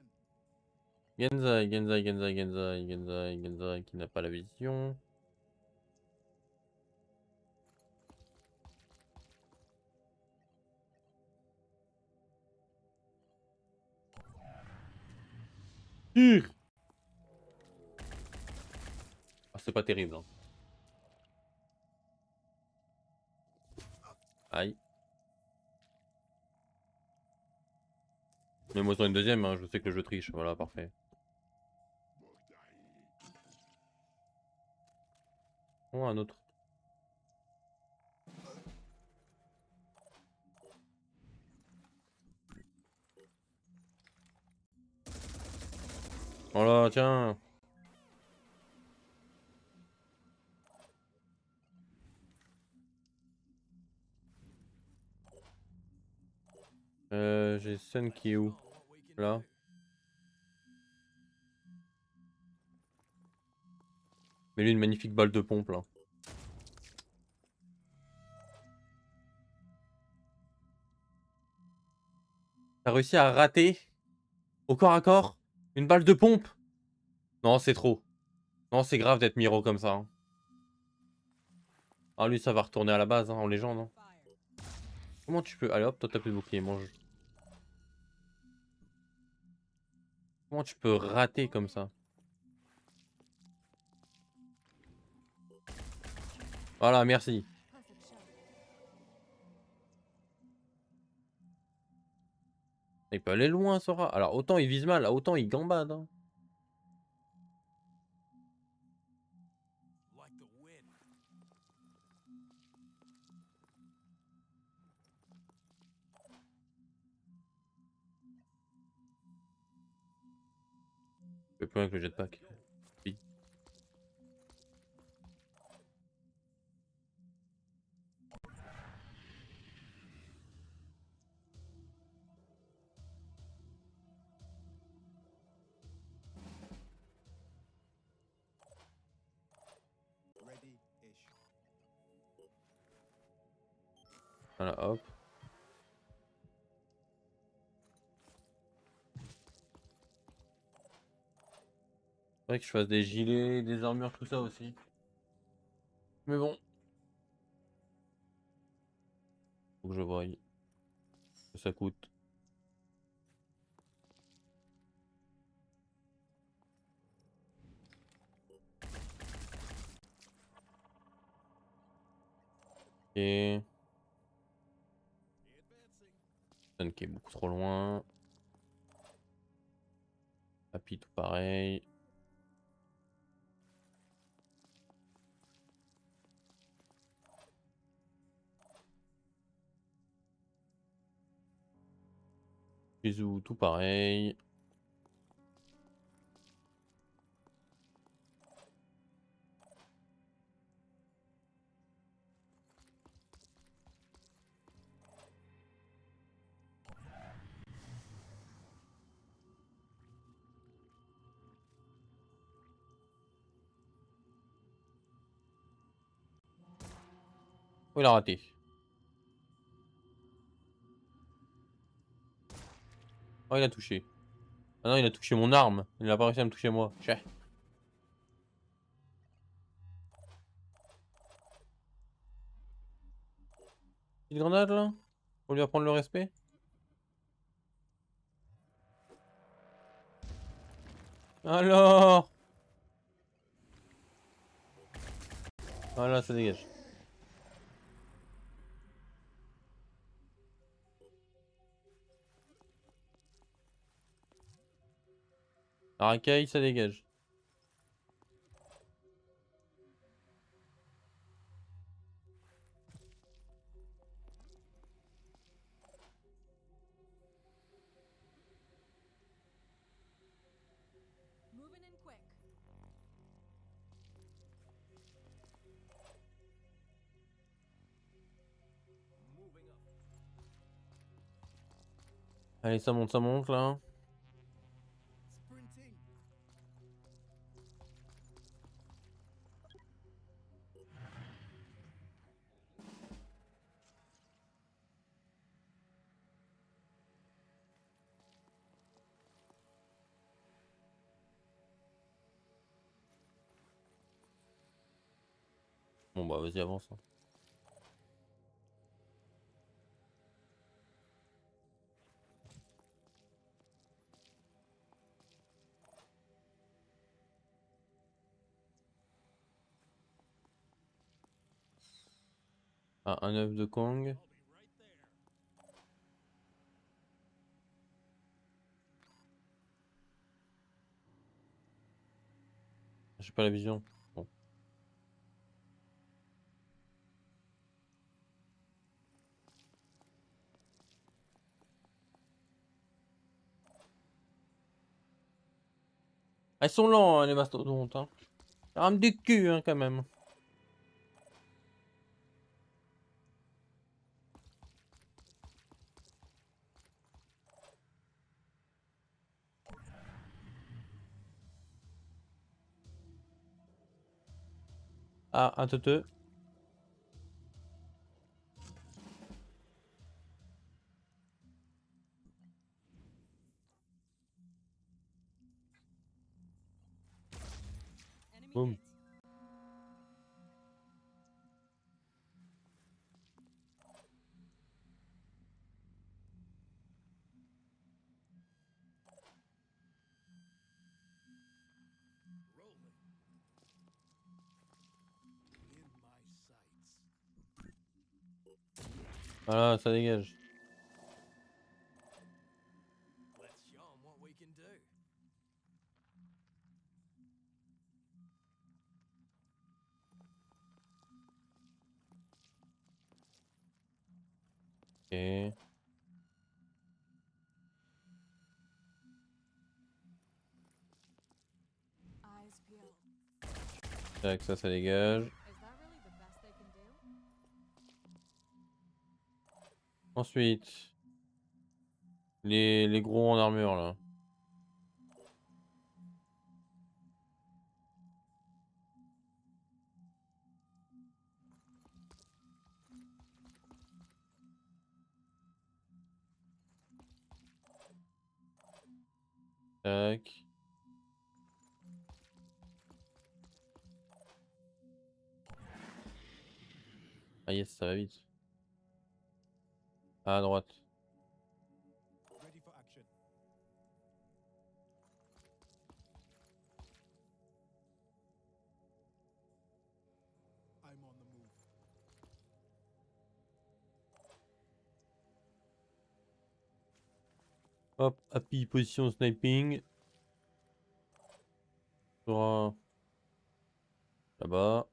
Speaker 1: Genzai qui n'a pas la vision. Tire. Ah, c'est pas terrible, hein. Aïe. Mais moi sur une deuxième, hein, je sais que le jeu triche. Voilà, parfait. Oh, un autre. Voilà, tiens. J'ai Sun qui est où? Là. Mais lui, une magnifique balle de pompe là. T'as réussi à rater au corps à corps une balle de pompe? Non, c'est trop. Non, c'est grave d'être Miro comme ça, hein. Ah, lui, ça va retourner à la base, hein, en légende, hein. Comment tu peux... Allez hop, toi t'as plus de bouclier, mange. Comment tu peux rater comme ça? Voilà, merci.
Speaker 4: Perfect shot.
Speaker 1: Il peut aller loin, Sora. Alors, autant il vise mal, autant il gambade, hein.
Speaker 5: Like the wind.
Speaker 1: Je peux plus avec le jetpack. Oui.
Speaker 5: Ready-ish.
Speaker 1: Voilà, hop. Faudrait que je fasse des gilets, des armures, tout ça aussi. Mais bon. Faut que je voie ce que ça coûte. Et Sun qui est beaucoup trop loin. Happy tout pareil. Bisous tout pareil. Oh, il a raté. Oh, il a touché. Ah non, il a touché mon arme. Il a pas réussi à me toucher moi. Chais. Petite grenade là? Pour lui apprendre le respect? Alors? Voilà, ça dégage. Arakai, ça dégage.
Speaker 4: Moving in quick.
Speaker 1: Allez, ça monte là.
Speaker 5: Sprinting.
Speaker 1: Bon bah vas-y, avance, hein. Ah, un œuf de Kong. J'ai pas la vision. Bon. Ah, ils sont lents, hein, les mastodontes, hein. Ça rame du cul, hein, quand même. Ah, un teuteux.
Speaker 4: Enemy
Speaker 1: Boum.
Speaker 4: hit.
Speaker 5: Rolling. In my sights.
Speaker 1: Voilà, ça dégage.
Speaker 5: Let's show 'em what we can do.
Speaker 1: Ok.
Speaker 4: Eyes peeled.
Speaker 1: Tac, ça dégage.
Speaker 4: Is that really the best they can do?
Speaker 1: Ensuite, les gros en armure là. Tac. Ah yes, ça va vite. À droite.
Speaker 5: Ready for action. I'm on the move.
Speaker 1: Hop, happy position sniping. Sur là-bas.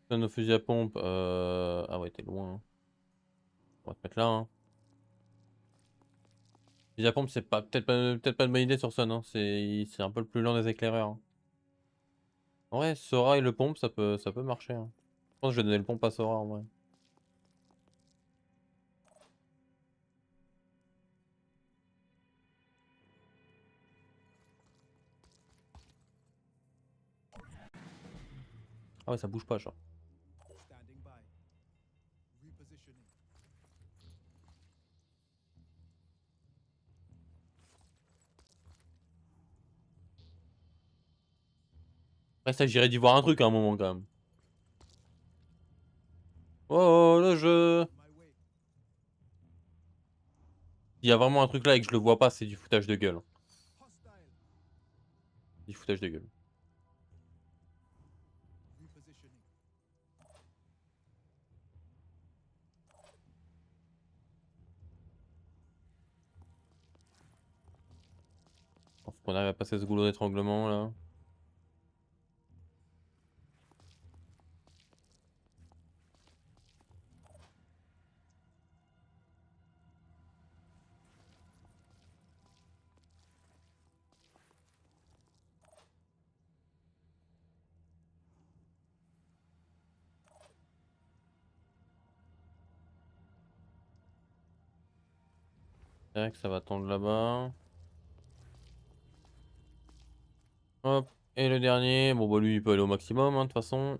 Speaker 1: Ça, nos fusils à pompe. Ah ouais, t'es loin. Hein. On va te mettre là. Hein. Fusil à pompe, c'est pas peut-être pas une bonne idée sur Sun. Hein. C'est un peu le plus lent des éclaireurs. Hein. En vrai, Sora et le pompe, ça peut marcher. Hein. Je pense que je vais donner le pompe à Sora en vrai. Ah ouais, ça bouge pas, genre.
Speaker 5: Standing by. Repositioning.
Speaker 1: Après, ça, j'irais d'y voir un truc à un moment quand même. Oh, le jeu!
Speaker 5: My way.
Speaker 1: Il y a vraiment un truc là et que je le vois pas, c'est du foutage de gueule.
Speaker 5: Hostile.
Speaker 1: Du foutage de gueule.
Speaker 5: Repositioning.
Speaker 1: Faut qu'on arrive à passer ce goulot d'étranglement là. Tac, ça va tendre là-bas. Hop, et le dernier. Bon, bah lui, il peut aller au maximum, hein, de toute façon.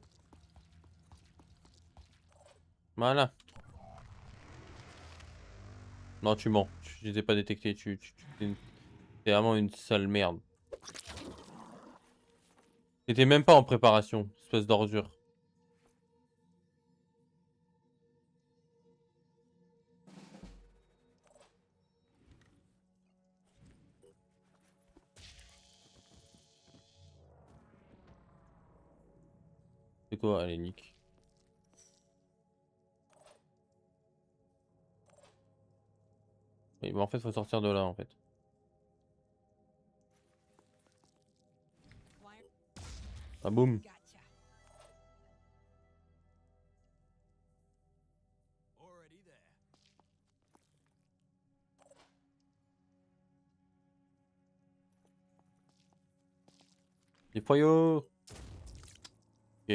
Speaker 1: Voilà. Non, tu mens. Je les ai pas détectés. T'es vraiment une sale merde. T'étais même pas en préparation, espèce d'ordure. C'est quoi? Allez, nique. Oui, bah en fait, faut sortir de là, en fait.
Speaker 4: Wire.
Speaker 1: Ah, boum.
Speaker 4: Gotcha.
Speaker 5: Already there.
Speaker 1: Les foyaux. Ok.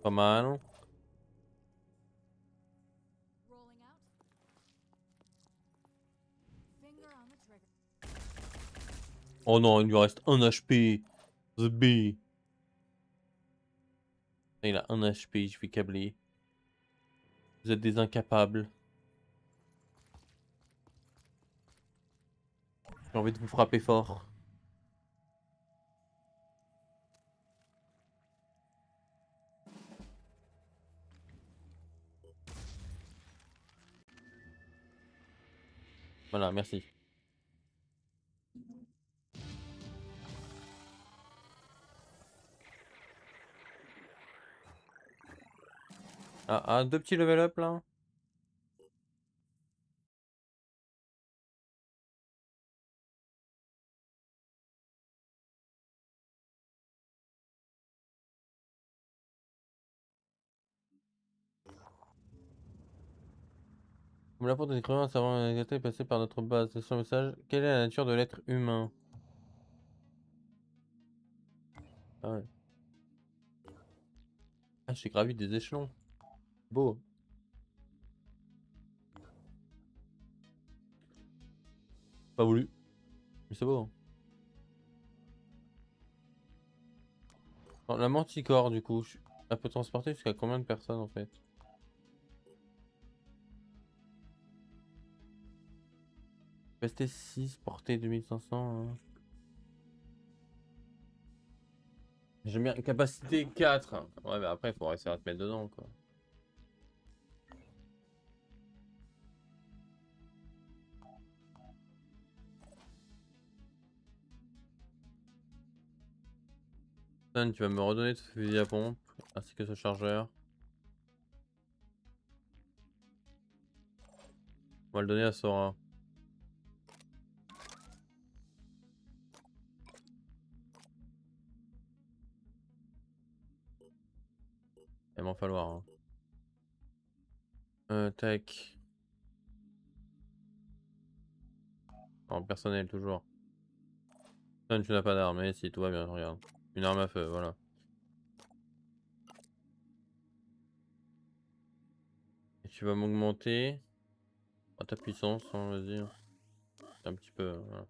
Speaker 1: Pas mal.
Speaker 4: Rolling out. Finger on the trigger.
Speaker 1: Oh non, il lui reste 1 HP. The B. Il a 1 HP, je vais câbler. Vous êtes des incapables. J'ai envie de vous frapper fort. Voilà, merci. Ah, 2 petits level up là. Comme la porte des créants, savoir la est passée par notre base. C'est son message. Quelle est la nature de l'être humain? Ah ouais. Ah, j'ai gravi des échelons. Beau. Pas voulu. Mais c'est beau. Hein. Non, la manticore, du coup, elle peut transporter jusqu'à combien de personnes en fait? Capacité 6, portée 2500. Hein. J'aime bien. Capacité 4. Hein. Ouais, mais après, il faut réussir à te mettre dedans quoi. Stan, tu vas me redonner ce fusil à pompe ainsi que ce chargeur. On va le donner à Sora. Il va m'en falloir. Hein. Tac. En personnel toujours. Stan, tu n'as pas d'arme. Mais si, tout va bien, regarde. Une arme à feu, voilà. Et tu vas m'augmenter ta puissance, hein, vas-y. Un petit peu. Voilà.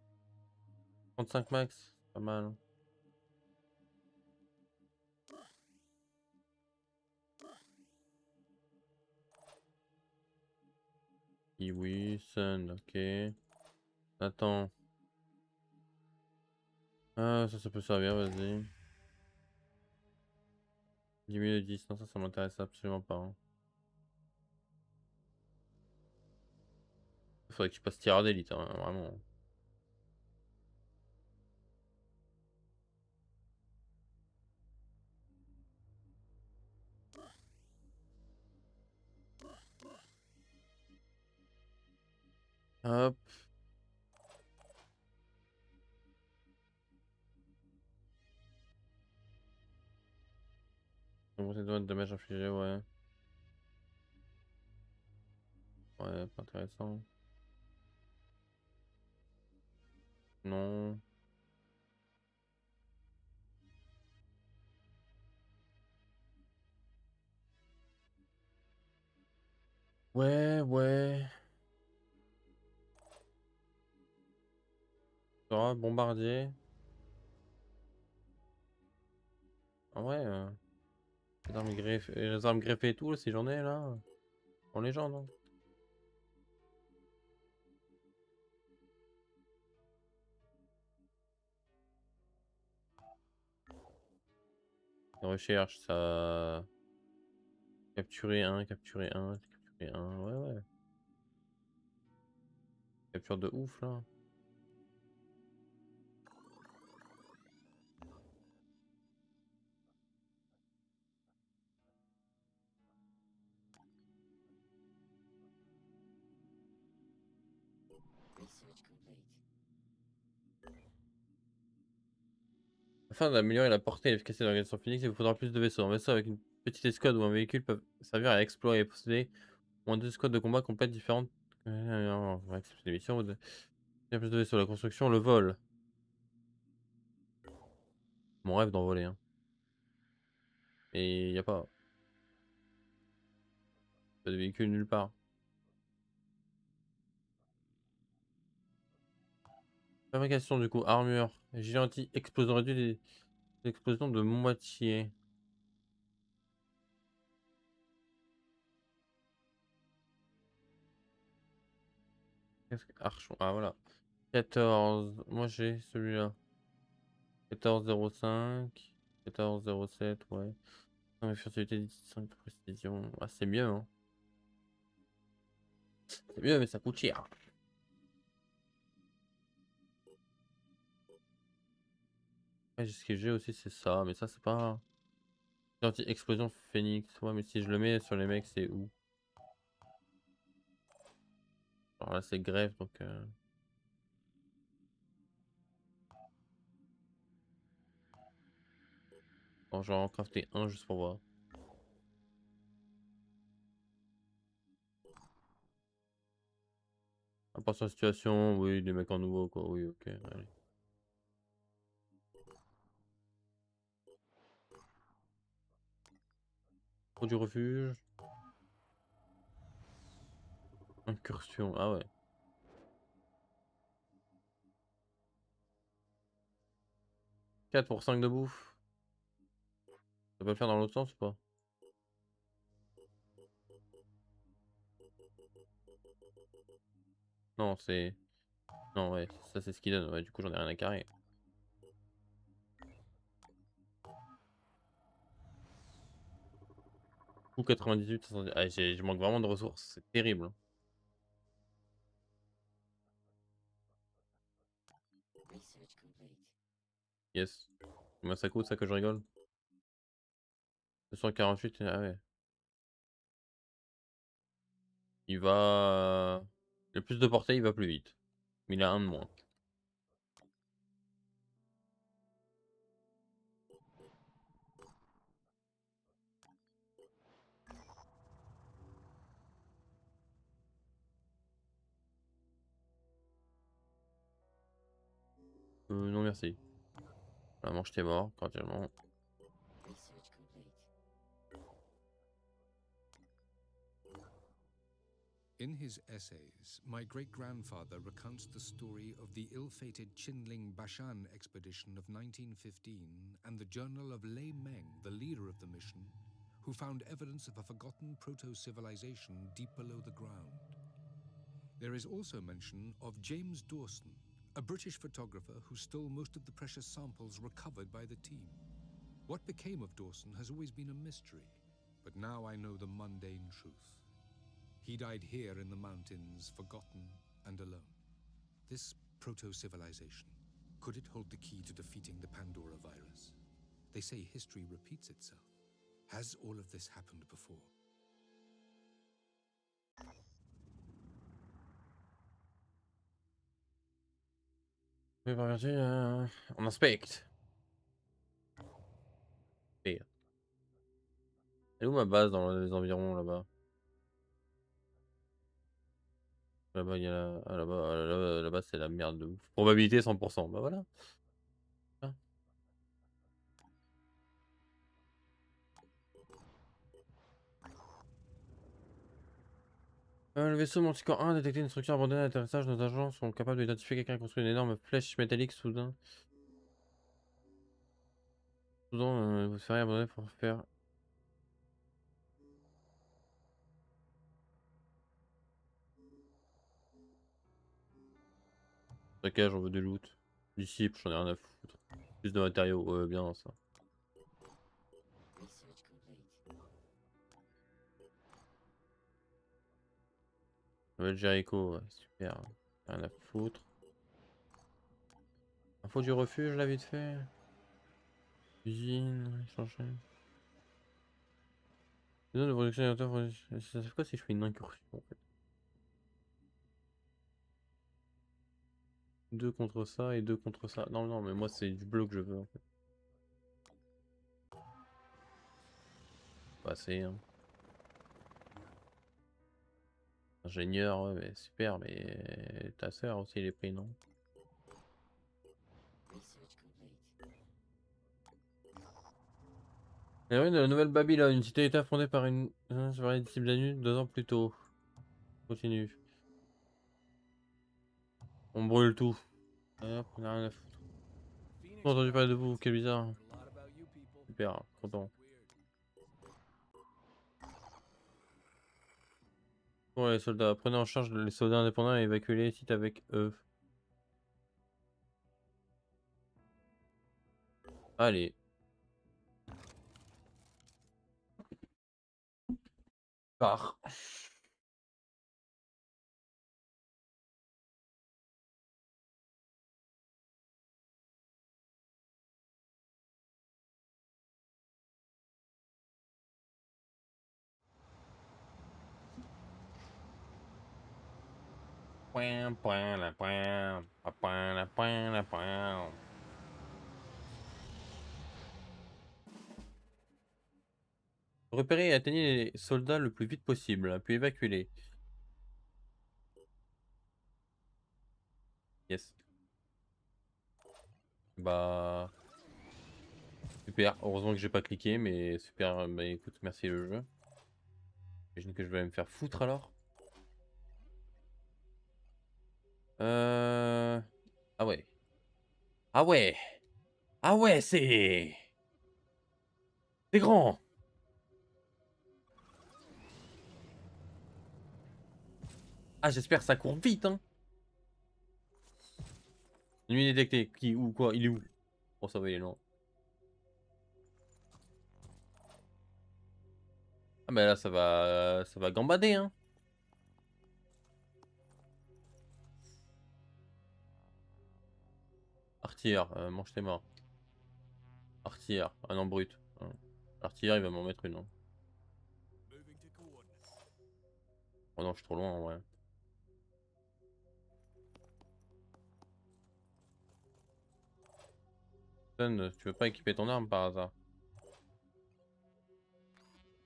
Speaker 1: 35 max, pas mal. Oui, Sun, ok. Attends. Ah, ça peut servir, vas-y. 10 000 de distance, ça m'intéresse absolument pas. Hein. Faudrait que je passe tireur d'élite, hein, vraiment. Hop. Augmenter de dommage infligé, ouais. Ouais, pas intéressant. Non. Ouais, ouais. Sera bombardier. En vrai, les armes greffées et tout, là, si j'en ai là. En légende, hein. Recherche, ça. Capturer un, capturer un, capturer un. Ouais, ouais. Capture de ouf là. Afin d'améliorer la portée et l'efficacité de l'organisation phoenix, il vous faudra plus de vaisseaux. Un vaisseau avec une petite escouade ou un véhicule peuvent servir à explorer et posséder au moins 2 escouades de combat complètes différentes. On va accepter des missions. Il y a plus de vaisseaux. La construction, le vol. Mon rêve d'en voler. Hein. Et il n'y a pas. Pas de véhicule nulle part. Fabrication du coup, armure. Gilet anti-explosion réduit les explosions de moitié. Qu'est-ce que... Archon. Ah voilà. 14. Moi j'ai celui-là. 14,05. 14,07, ouais. Non, mais furtivité 15 précision. Ah, c'est mieux, hein. C'est mieux, mais ça coûte cher. Ouais, ce que j'ai aussi, c'est ça. Mais ça, c'est pas. Anti-explosion phoenix. Ouais, mais si je le mets sur les mecs, c'est où? Alors là, c'est grève, donc. Bon, je vais en crafter un juste pour voir. À part sa situation, oui, des mecs en nouveau, quoi. Oui, ok, allez. Trop du refuge. Incursion, ah ouais. 4 pour 5 de bouffe. Ça peut le faire dans l'autre sens ou pas? Non, c'est. Non, ouais, ça c'est ce qu'il donne. Ouais, du coup, j'en ai rien à carrer. Ou 98, 70. Ah, je manque vraiment de ressources. C'est terrible, hein. Yes. Combien ça coûte, ça que je rigole? 248, ah ouais. Il va. Le plus de portée, il va plus vite. Mais il a un de moins. Non, merci. Vraiment, je t'ai mort, cordialement.
Speaker 6: In his essays, my great-grandfather recounts the story of the ill-fated Qinling Bashan expedition of 1915 and the journal of Lei Meng, the leader of the mission, who found evidence of a forgotten proto-civilization deep below the ground. There is also mention of James Dawson, a British photographer who stole most of the precious samples recovered by the team. What became of Dawson has always been a mystery, but now I know the mundane truth. He died here in the mountains, forgotten and alone. This proto-civilization, could it hold the key to defeating the Pandora virus? They say history repeats itself. Has all of this happened before?
Speaker 1: Oui, par vertu, on inspecte. Et... Elle est où ma base dans les environs là-bas? Là-bas, il y a la... ah, là-bas, c'est la merde de ouf. Probabilité 100%. Bah voilà. Ah. Le vaisseau Manticore 1 a détecté une structure abandonnée à l'atterrissage. Nos agents sont capables d'identifier quelqu'un qui a construit une énorme flèche métallique soudain. Soudain, vous serez abandonné pour faire. Saccage, on veut du loot. Disciple, j'en ai rien à foutre. Plus de matériaux, ouais, bien ça. Nouvelle Jericho, ouais, super. Rien à foutre. Info du refuge, là, vite fait. Usine, échanger. Zone de production ça fait quoi si je fais une incursion en fait? Deux contre ça et deux contre ça. Non, non, mais moi c'est du bleu que je veux en fait. Pas assez, hein. Ingénieur, ouais, mais super, mais ta sœur aussi elle est pris, non? La ruine de la Nouvelle Babylone, une cité état fondée par une souveraine cible Danu 2 ans plus tôt. Continue. On brûle tout. Hop, on a rien à foutre.
Speaker 5: Phoenix
Speaker 1: J'ai entendu parler de
Speaker 5: Rising
Speaker 1: vous, quel bizarre.
Speaker 5: heard a lot about you people.
Speaker 1: Super, content.
Speaker 5: Weird.
Speaker 1: Bon, les soldats, prenez en charge les soldats indépendants et évacuez les sites avec eux. Allez. Pars. Point, point, la point, la point, la point, la point. Repérez et atteignez les soldats le plus vite possible, puis évacuez-les. Yes. Bah... Super, heureusement que j'ai pas cliqué, mais super, bah écoute, merci le jeu. J'imagine que je vais me faire foutre alors. Ah ouais. Ah ouais. Ah ouais, c'est... C'est grand. Ah, j'espère que ça court vite, hein. Ennemi détecté. Qui, où, quoi, il est où? Oh, ça va, il est loin. Ah bah là, ça va gambader, hein. Artilleur, mange tes morts. Artilleur, ah non, brut. Hein. Artilleur, il va m'en mettre une. Hein.
Speaker 5: Moving to coordinates.
Speaker 1: Oh non, je suis trop loin, en vrai. Stun, tu veux pas équiper ton arme par hasard?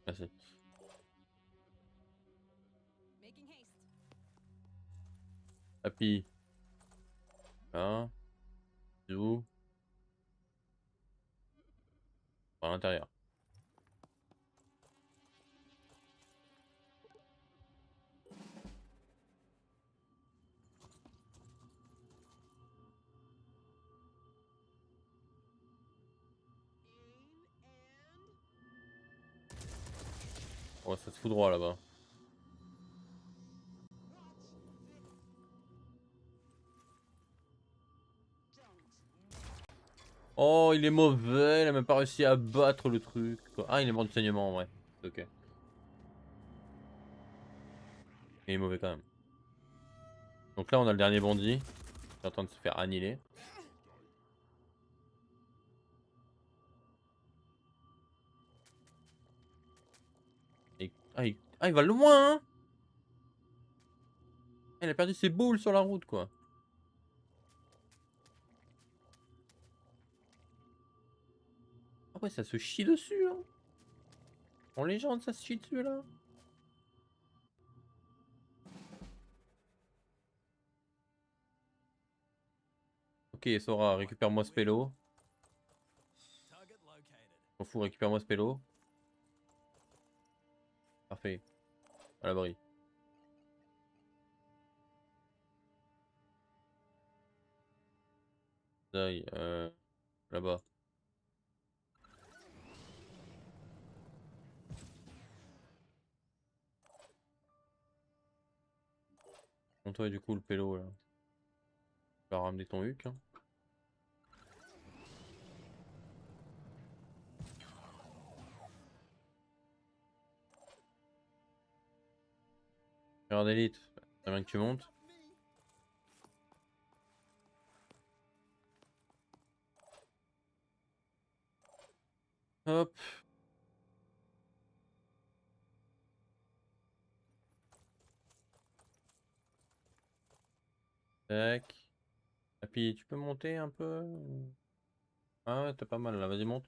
Speaker 1: Merci.
Speaker 4: Making haste.
Speaker 1: Happy. Là. Bisous. Par l'intérieur. Oh, ça se fout droit là-bas. Oh, il est mauvais, il a même pas réussi à battre le truc. Quoi. Ah, il est mort du saignement en vrai. Ok. Il est mauvais quand même. Donc là, on a le dernier bandit. Qui est en train de se faire annihiler. Et... Ah, il va loin, hein. Il a perdu ses boules sur la route, quoi. Ah ouais, ça se chie dessus, hein. En légende, ça se chie dessus, là. Ok, Sora, récupère-moi ce pélo.
Speaker 5: Target located.
Speaker 1: M'en fous, récupère-moi ce pélo. Parfait. À l'abri. Aïe, là-bas. Bon, toi, du coup, le pélo, là. Tu vas ramener ton huc, hein. Regarde, Elite. C'est bien que tu montes. Hop. Tac. Et puis, tu peux monter un peu? Ah ouais, t'es pas mal, là. Vas-y, monte.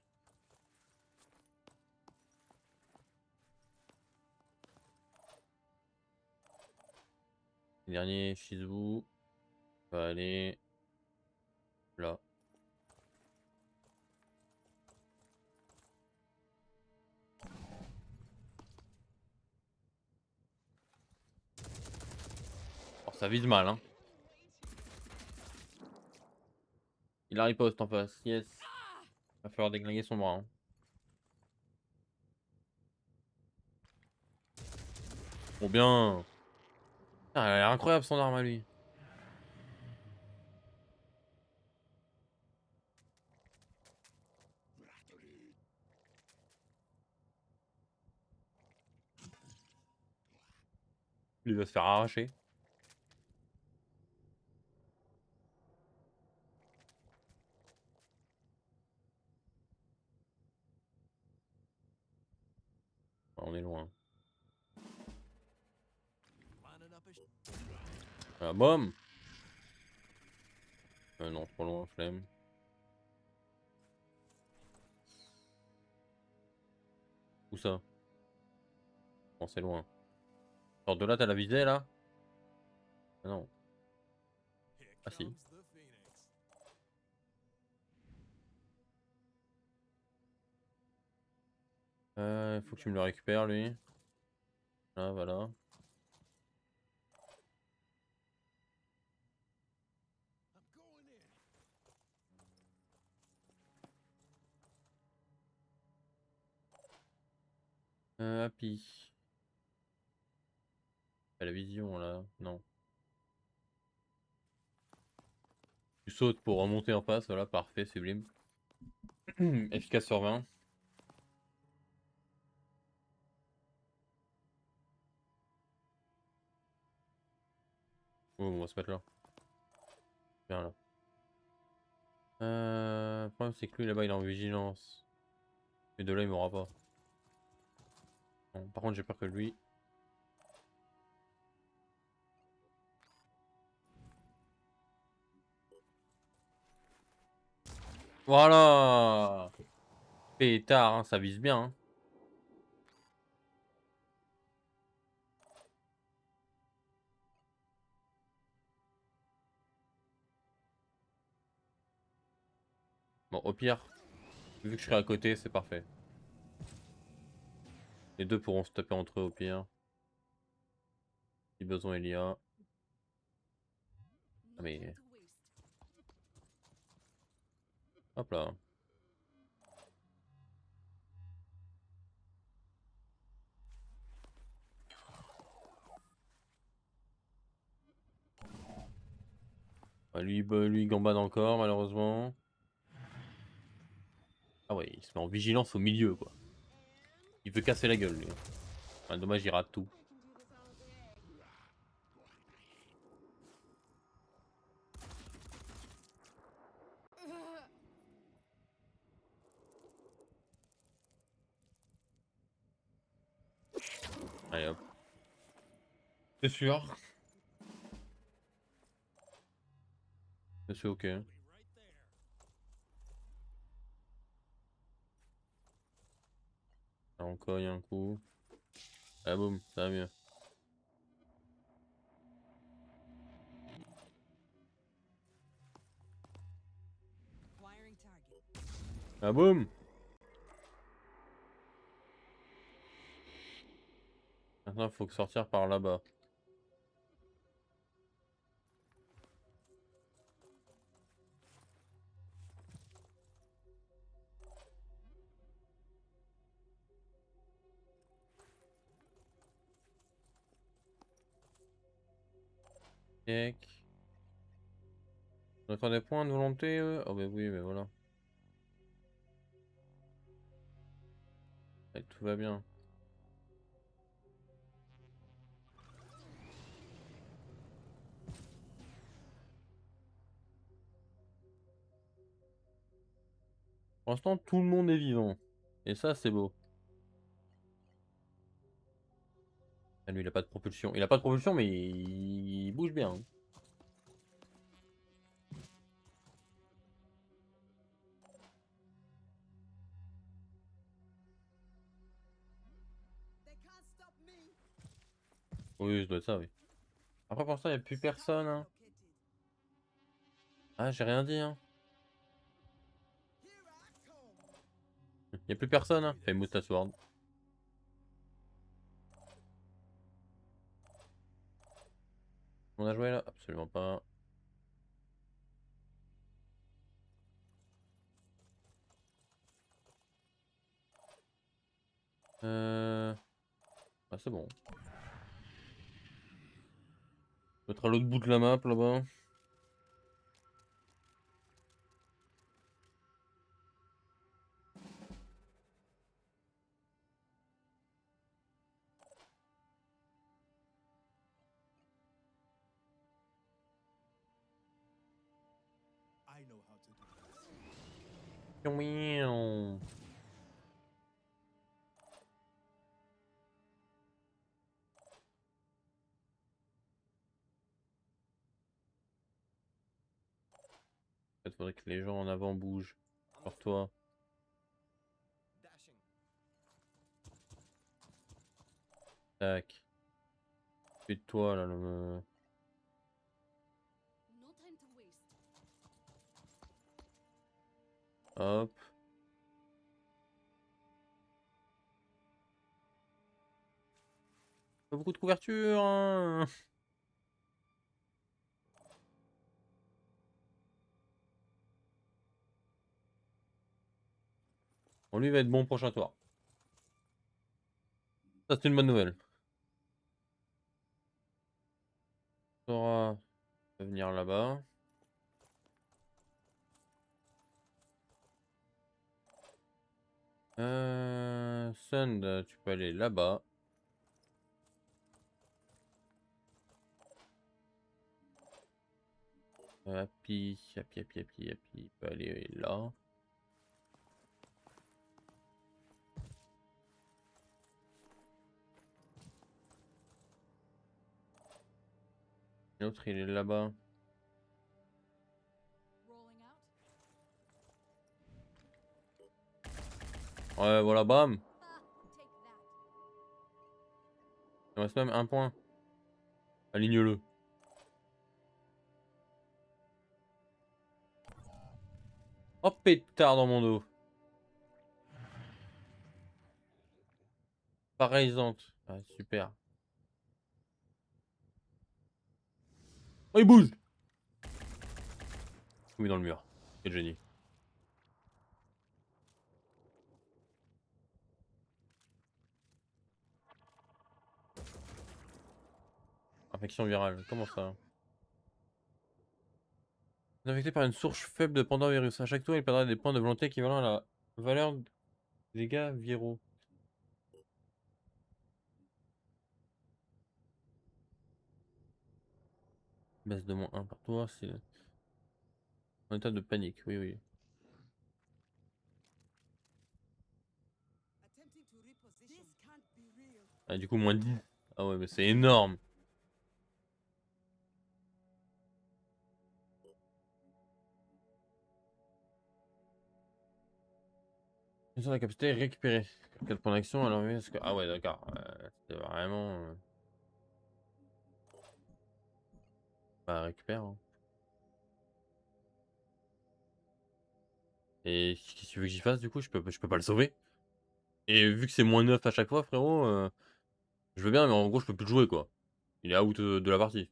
Speaker 1: Dernier Shizu va aller là. Oh, ça vise mal, hein. Il a riposte en face. Yes. Va falloir déglinguer son bras. Hein. Trop bien. Ah, elle a l'air incroyable son arme à lui. Lui va se faire arracher. Ah, on est loin.
Speaker 5: Lining up a
Speaker 1: Ah, bam. Non, trop loin, flemme. Où ça? Bon, c'est loin. Genre de là, t'as la visée là? Ah non.
Speaker 5: Here
Speaker 1: Ah si.
Speaker 5: comes the Phoenix.
Speaker 1: Faut que tu me le récupères lui. Là, voilà.
Speaker 5: I'm going in.
Speaker 1: Happy. T'as la vision là? Non. Tu sautes pour remonter en face, voilà, parfait, sublime. Efficace sur 20. Oh, on va se mettre là. Bien là. Le problème c'est que lui là-bas il est en vigilance. Et de là il m'aura pas. Bon, par contre j'ai peur que lui. Voilà. Pétard, hein, ça vise bien. Hein. Bon, au pire, vu que je serai à côté, c'est parfait. Les deux pourront se taper entre eux au pire. Si besoin il y a. Ah, mais. Hop là. Ah, lui, lui il gambade encore malheureusement. Ah ouais, il se met en vigilance au milieu quoi. Il veut casser la gueule lui. Ah, dommage, il rate tout. Allez hop. C'est sûr. C'est ok.
Speaker 5: Be right there.
Speaker 1: Là, encore il y a un coup. Ah boum, ça va mieux.
Speaker 3: Acquiring target.
Speaker 1: Ah boum. Maintenant il faut que sortir par là-bas. Tac. On attend des points de volonté oh bah oui, mais voilà. Et tout va bien. Pour l'instant, tout le monde est vivant. Et ça, c'est beau. Ah, lui, il a pas de propulsion. Il a pas de propulsion, mais il bouge bien. Hein. Oui, ça doit être ça, oui. Après, pour l'instant, il n'y a plus personne. Hein. Ah, j'ai rien dit. Hein. Il n'y a plus personne. Hein. Famous Last Word. On a joué là? Absolument pas. Ah, c'est bon. Mettre à l'autre bout de la map là-bas.
Speaker 5: I know how to do this.
Speaker 1: Miaou. En fait, faudrait que les gens en avant bougent. Sur toi. Tac. Fais de toi là, le...
Speaker 4: No time to waste.
Speaker 1: Hop. Pas beaucoup de couverture, hein. On lui va être bon prochain tour. Ça, c'est une bonne nouvelle. Sora va venir là-bas. Sand, tu peux aller là-bas. Happy, il peut aller là. L'autre, il est là-bas.
Speaker 4: Rolling out.
Speaker 1: Ouais, voilà, bam.
Speaker 4: Take that.
Speaker 1: Il reste même un point. Aligne-le. Oh, pétard dans mon dos. Paralysante. Ah, super. Oh, il bouge. Oui, dans le mur. Quel génie. Infection virale. Comment ça? Infecté par une source faible de pandavirus. À chaque tour, il perdra des points de volonté équivalent à la valeur des dégâts viraux. Baisse de -1 par tour, c'est en état de panique. Oui, oui. Ah, du coup, -10. Ah ouais, mais c'est énorme. Une la capacité récupérée. 4 points d'action, alors oui, est-ce que... Ah ouais, d'accord. C'était vraiment... Bah, récupère. Hein. Et qu'est-ce que tu veux que j'y fasse, du coup? Je peux pas le sauver. Et vu que c'est -9 à chaque fois, frérot, je veux bien, mais en gros, je peux plus le jouer, quoi. Il est out de la partie.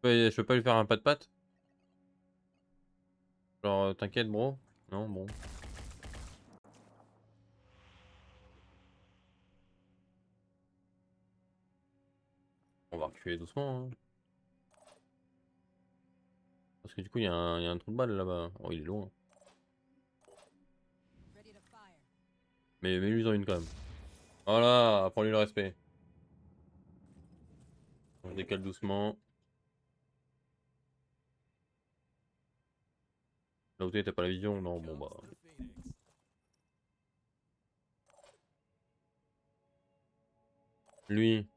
Speaker 1: Je peux pas lui faire un pas de patte? Genre, t'inquiète, bro. Non, bon. On va reculer doucement, hein. Parce que du coup, il y a un trou de balle là-bas. Oh, il est loin.
Speaker 4: Ready to fire.
Speaker 1: Mais mets-lui en une quand même. Voilà, apprends-lui le respect. On décale doucement. Là où t'es, t'as pas la vision? Non, bon bah.
Speaker 5: Comes the phoenix.
Speaker 1: Lui,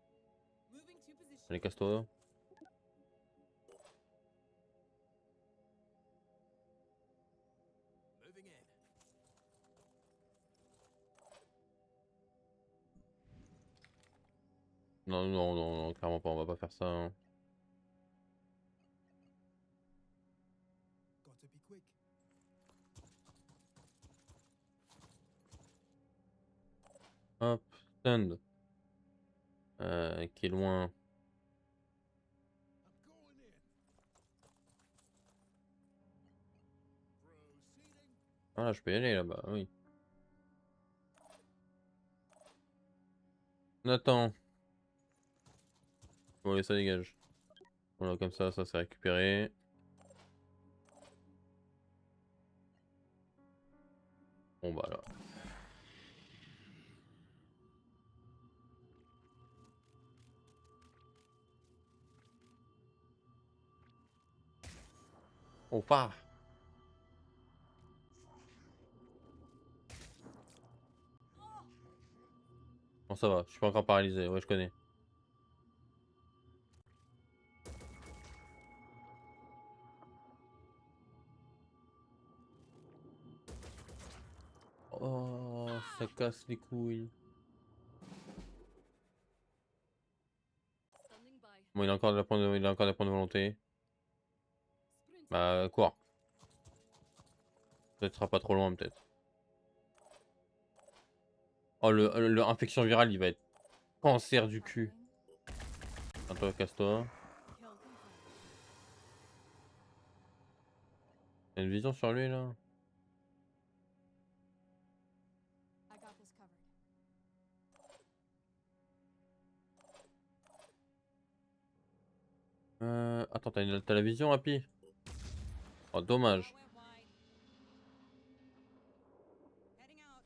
Speaker 4: Moving to position.
Speaker 1: allez, casse-toi.
Speaker 5: Moving in.
Speaker 1: Non, non, non, non, clairement pas, on va pas faire ça. Hein.
Speaker 5: Got to be quick.
Speaker 1: Hop, stand. Qui est loin.
Speaker 5: I'm going in. Proceeding.
Speaker 1: Ah là, je peux y aller là-bas, oui. Nathan. Bon, allez, ça dégage. Voilà, comme ça c'est récupéré. Bon, bah là. Oh, pas. Bon, ça va, je suis pas encore paralysé, ouais, je connais. Oh, ça casse les couilles.
Speaker 4: Standing by.
Speaker 1: Bon, il a encore il a encore des points de volonté.
Speaker 4: Sprint.
Speaker 1: Bah, quoi? Peut-être sera pas trop loin, peut-être. Oh, le infection virale, il va être cancer du cul.
Speaker 4: Covering.
Speaker 1: Attends, casse-toi.
Speaker 4: Kill confirmed.
Speaker 1: T'as une vision sur lui, là?
Speaker 4: I got this covered.
Speaker 1: Attends, t'as la vision, Happy? Oh, dommage.
Speaker 4: That went wide. Heading out.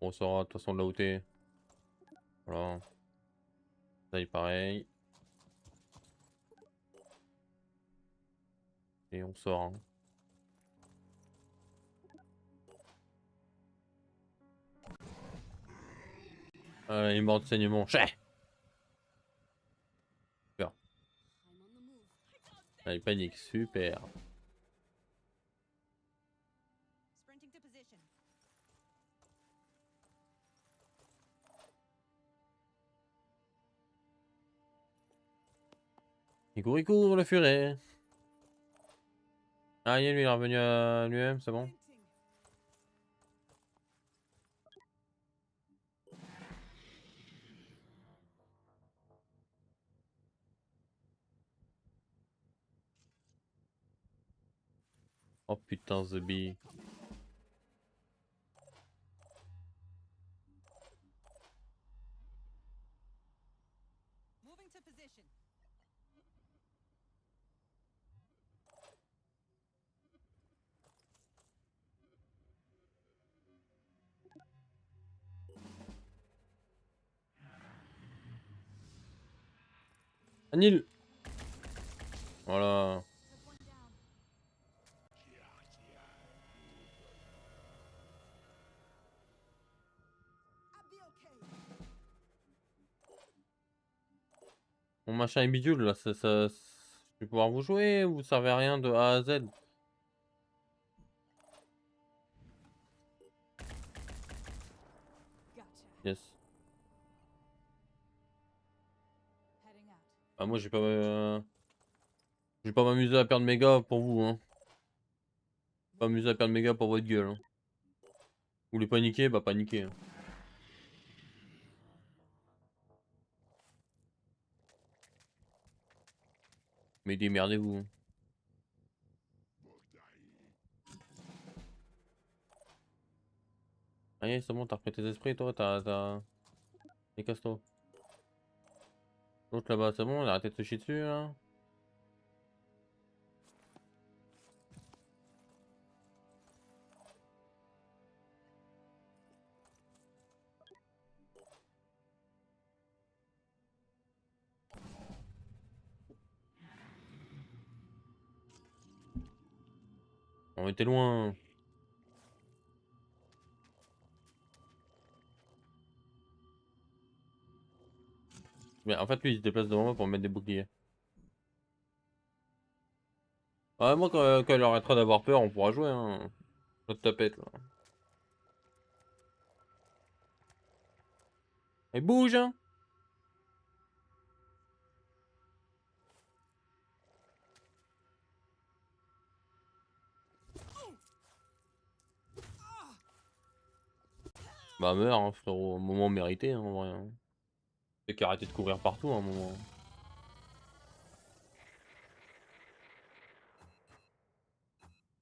Speaker 1: On saura, de toute façon, de là où t'es. Voilà. Ça, il est pareil. Et on sort, hein. Il est mort de saignement. Chais! Super.
Speaker 4: I'm on the move.
Speaker 1: Ah, il panique, super.
Speaker 4: Sprinting to position.
Speaker 1: Il court, le furet. Ah, lui, il est revenu à lui-même, c'est bon.
Speaker 4: Sprinting.
Speaker 1: Oh putain, The Bee.
Speaker 4: Moving to position.
Speaker 1: Anil! Voilà.
Speaker 4: Took one down. I'll be okay.
Speaker 1: Mon machin est bidule, là, je vais pouvoir vous jouer, vous servez à rien de A à Z.
Speaker 4: Gotcha.
Speaker 1: Yes.
Speaker 4: Heading out.
Speaker 1: Ah, moi, je vais pas m'amuser à perdre mes gars pour vous, hein. Pas m'amuser à perdre mes gars pour votre gueule, hein. Vous voulez paniquer, bah paniquez, hein. Mais démerdez-vous, hein. Allez, c'est bon, t'as repris tes esprits, toi, Et casse-toi. L'autre là-bas, c'est bon, arrêtez de se chier dessus, là. On était loin. Mais en fait, lui, il se déplace devant moi pour me mettre des boucliers. Ouais, moi, quand il arrêtera d'avoir peur, on pourra jouer, hein. Notre tapette, là. Et bouge, hein. Bah, meurs, hein, frérot. Un moment mérité, hein, en vrai, hein. Fait qu'arrêter de courir partout, à un moment.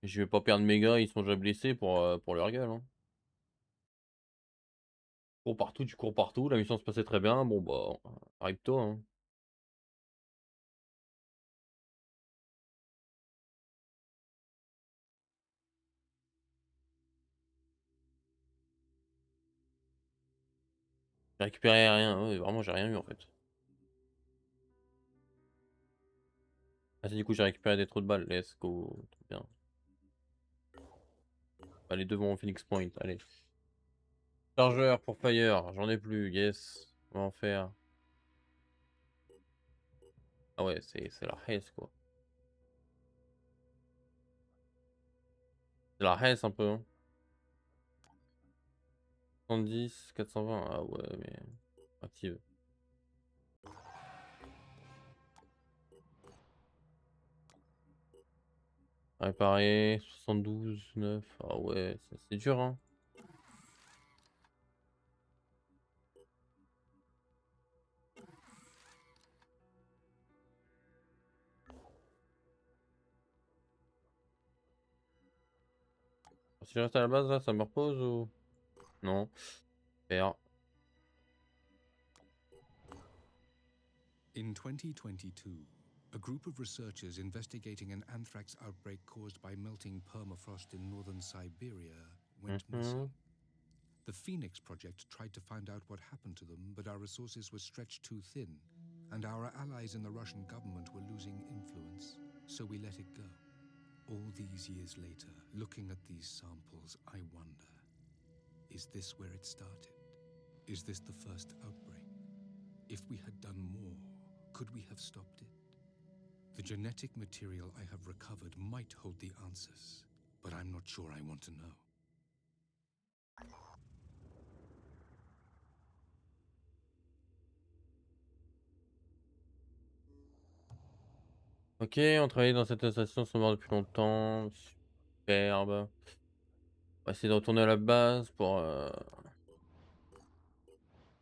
Speaker 1: Je vais pas perdre mes gars, ils sont déjà blessés pour leur gueule, hein. Tu cours partout, la mission se passait très bien, bon bah, arrive-toi, hein. J'ai récupéré rien, ouais, vraiment j'ai rien eu en fait. Ah si du coup j'ai récupéré des trous de balles, let's go, trop bien. Allez devant Phoenix Point, allez. Chargeur pour Fire, j'en ai plus, yes, on va en faire. Ah ouais, c'est la hesse quoi. C'est la hesse un peu, hein. 110, 420, ah ouais mais... Active. Réparer, 72, 9, ah ouais, c'est dur hein. Si je reste à la base là, ça me repose ou... Non. Faire.
Speaker 6: In 2022, a group of researchers investigating an anthrax outbreak caused by melting permafrost in northern Siberia went missing. The Phoenix Project tried to find out what happened to them, but our resources were stretched too thin, and our allies in the Russian government were losing influence, so we let it go. All these years later, looking at these samples, I wonder, is this where it started? Is this the first outbreak? If we had done more, could we have stopped it? The genetic material I have recovered might hold the answers, but I'm not sure I want to know.
Speaker 1: Ok, on travaillait dans cette station, sont morts depuis longtemps. Superbe. On va essayer de retourner à la base pour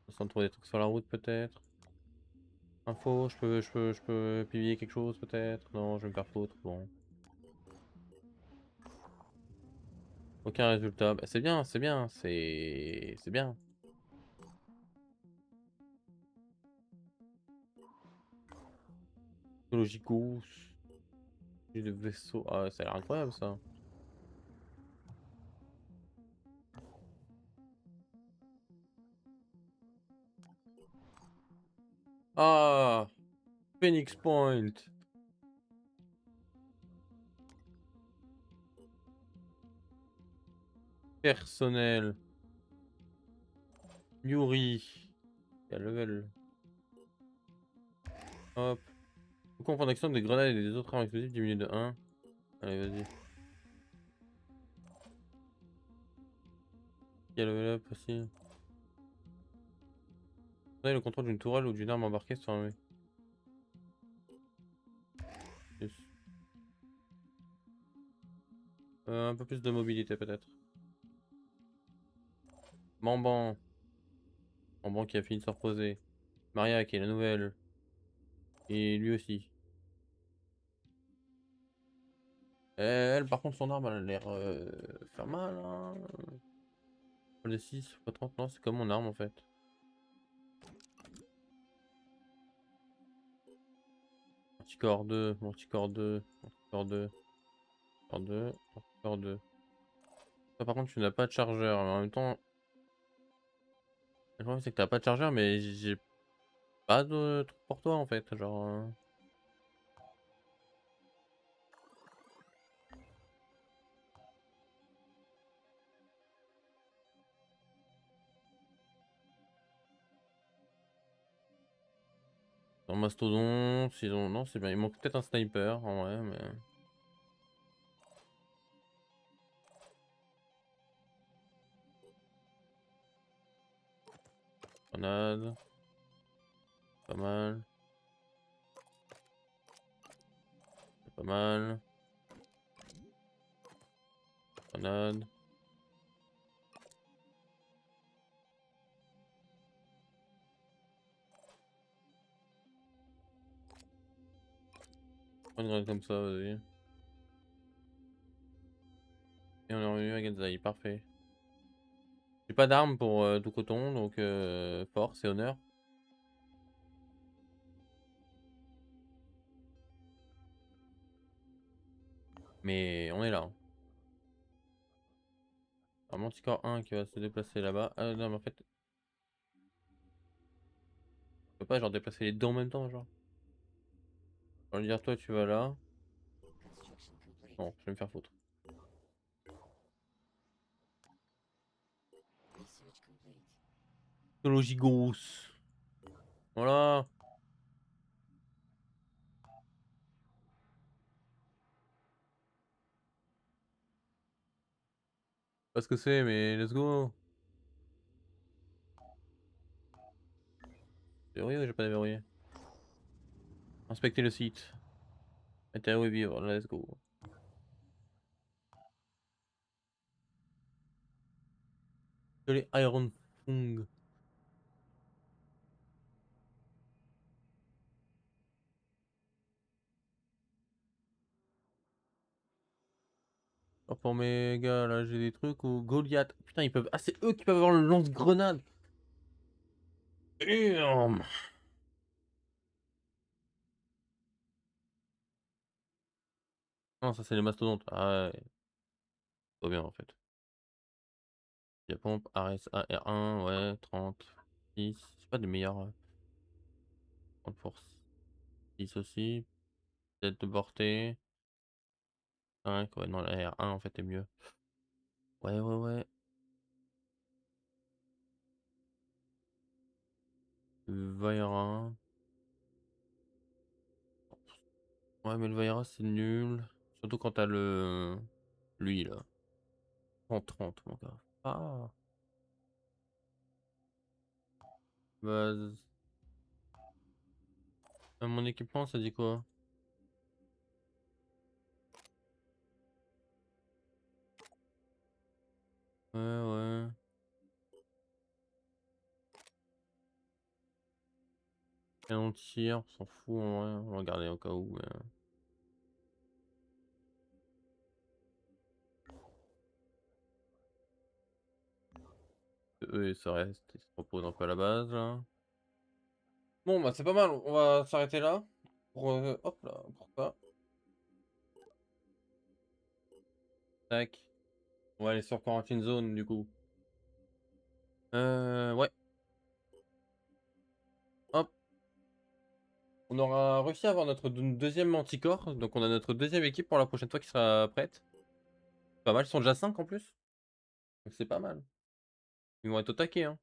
Speaker 1: sans trouver des trucs sur la route peut-être. Info, je peux publier quelque chose peut-être. Non, je vais me faire foutre. Bon. Aucun résultat. Bah, c'est bien, c'est bien, c'est bien. Logicos. De vaisseau. Ah, ça a l'air incroyable ça. Ah, Phoenix Point. Personnel. Yuri. Quel level. Hop. Le confort d'action des grenades et des autres armes explosives diminue de 1. Allez, vas-y. Quel level up aussi. Le contrôle d'une tourelle ou d'une arme embarquée sur un... Plus. Un peu plus de mobilité peut-être. Mamban. Mamban qui a fini de se reposer. Maria qui est la nouvelle. Et lui aussi. Elle, par contre, son arme, elle a l'air faire mal. Hein. Le 6, pas 30, non, c'est comme mon arme en fait. Anticorps 2, anticorps 2, anticorps 2, anticorps 2, anticorps 2. Toi, par contre, tu n'as pas de chargeur, mais en même temps, le problème c'est que t'as pas de chargeur, mais j'ai pas de truc pour toi en fait. Genre. Un mastodon, sinon. Non, c'est bien. Il manque peut-être un sniper en vrai, mais. Grenade. Pas mal. Pas mal. Grenade. Prends une grenade comme ça, vas-y. Et on est revenu à Genzai, parfait. J'ai pas d'armes pour tout coton, donc force et honneur. Mais on est là. Un Manticore 1 qui va se déplacer là-bas. Ah non, mais en fait. Je peux pas genre déplacer les deux en même temps, genre. Je vais lui dire, toi tu vas là. Non, je vais me faire foutre. Technologigos. Voilà. Pas ce que c'est, mais let's go. Verrouillé ou j'ai pas déverrouillé? Inspecter le site. Matériaux et vivre, let's go. Que les Iron Fung. Oh, pour mes gars, là j'ai des trucs ou Goliath. Putain, ils peuvent. Ah, c'est eux qui peuvent avoir le lance-grenade. Damn. Non, ça c'est les mastodontes. Ah ouais. Pas bien en fait. Il y a pompe, RSA, R1, ouais, 30, 10. C'est pas des meilleurs. 30 pour 6 aussi. Peut-être de portée. 5, ouais, non, la R1 en fait est mieux. Ouais, ouais, ouais. Vaira. Ouais, mais le Vaira c'est nul. Surtout quand t'as le. Lui là. 130, mon gars. Ah. Bah. Mon équipement, ça dit quoi? Ouais, ouais. Canon de tir, on s'en fout en vrai. On va regarder au cas où. Eux, ça reste. Ils se reposent un peu à la base là. Bon, bah c'est pas mal. On va s'arrêter là. Pour, hop là, pour ça. Tac. On va aller sur Quarantine Zone du coup. Ouais. Hop. On aura réussi à avoir notre deuxième manticore. Donc on a notre deuxième équipe pour la prochaine fois qui sera prête. Pas mal. Ils sont déjà 5 en plus. Donc c'est pas mal. Ils vont être au taquet, hein.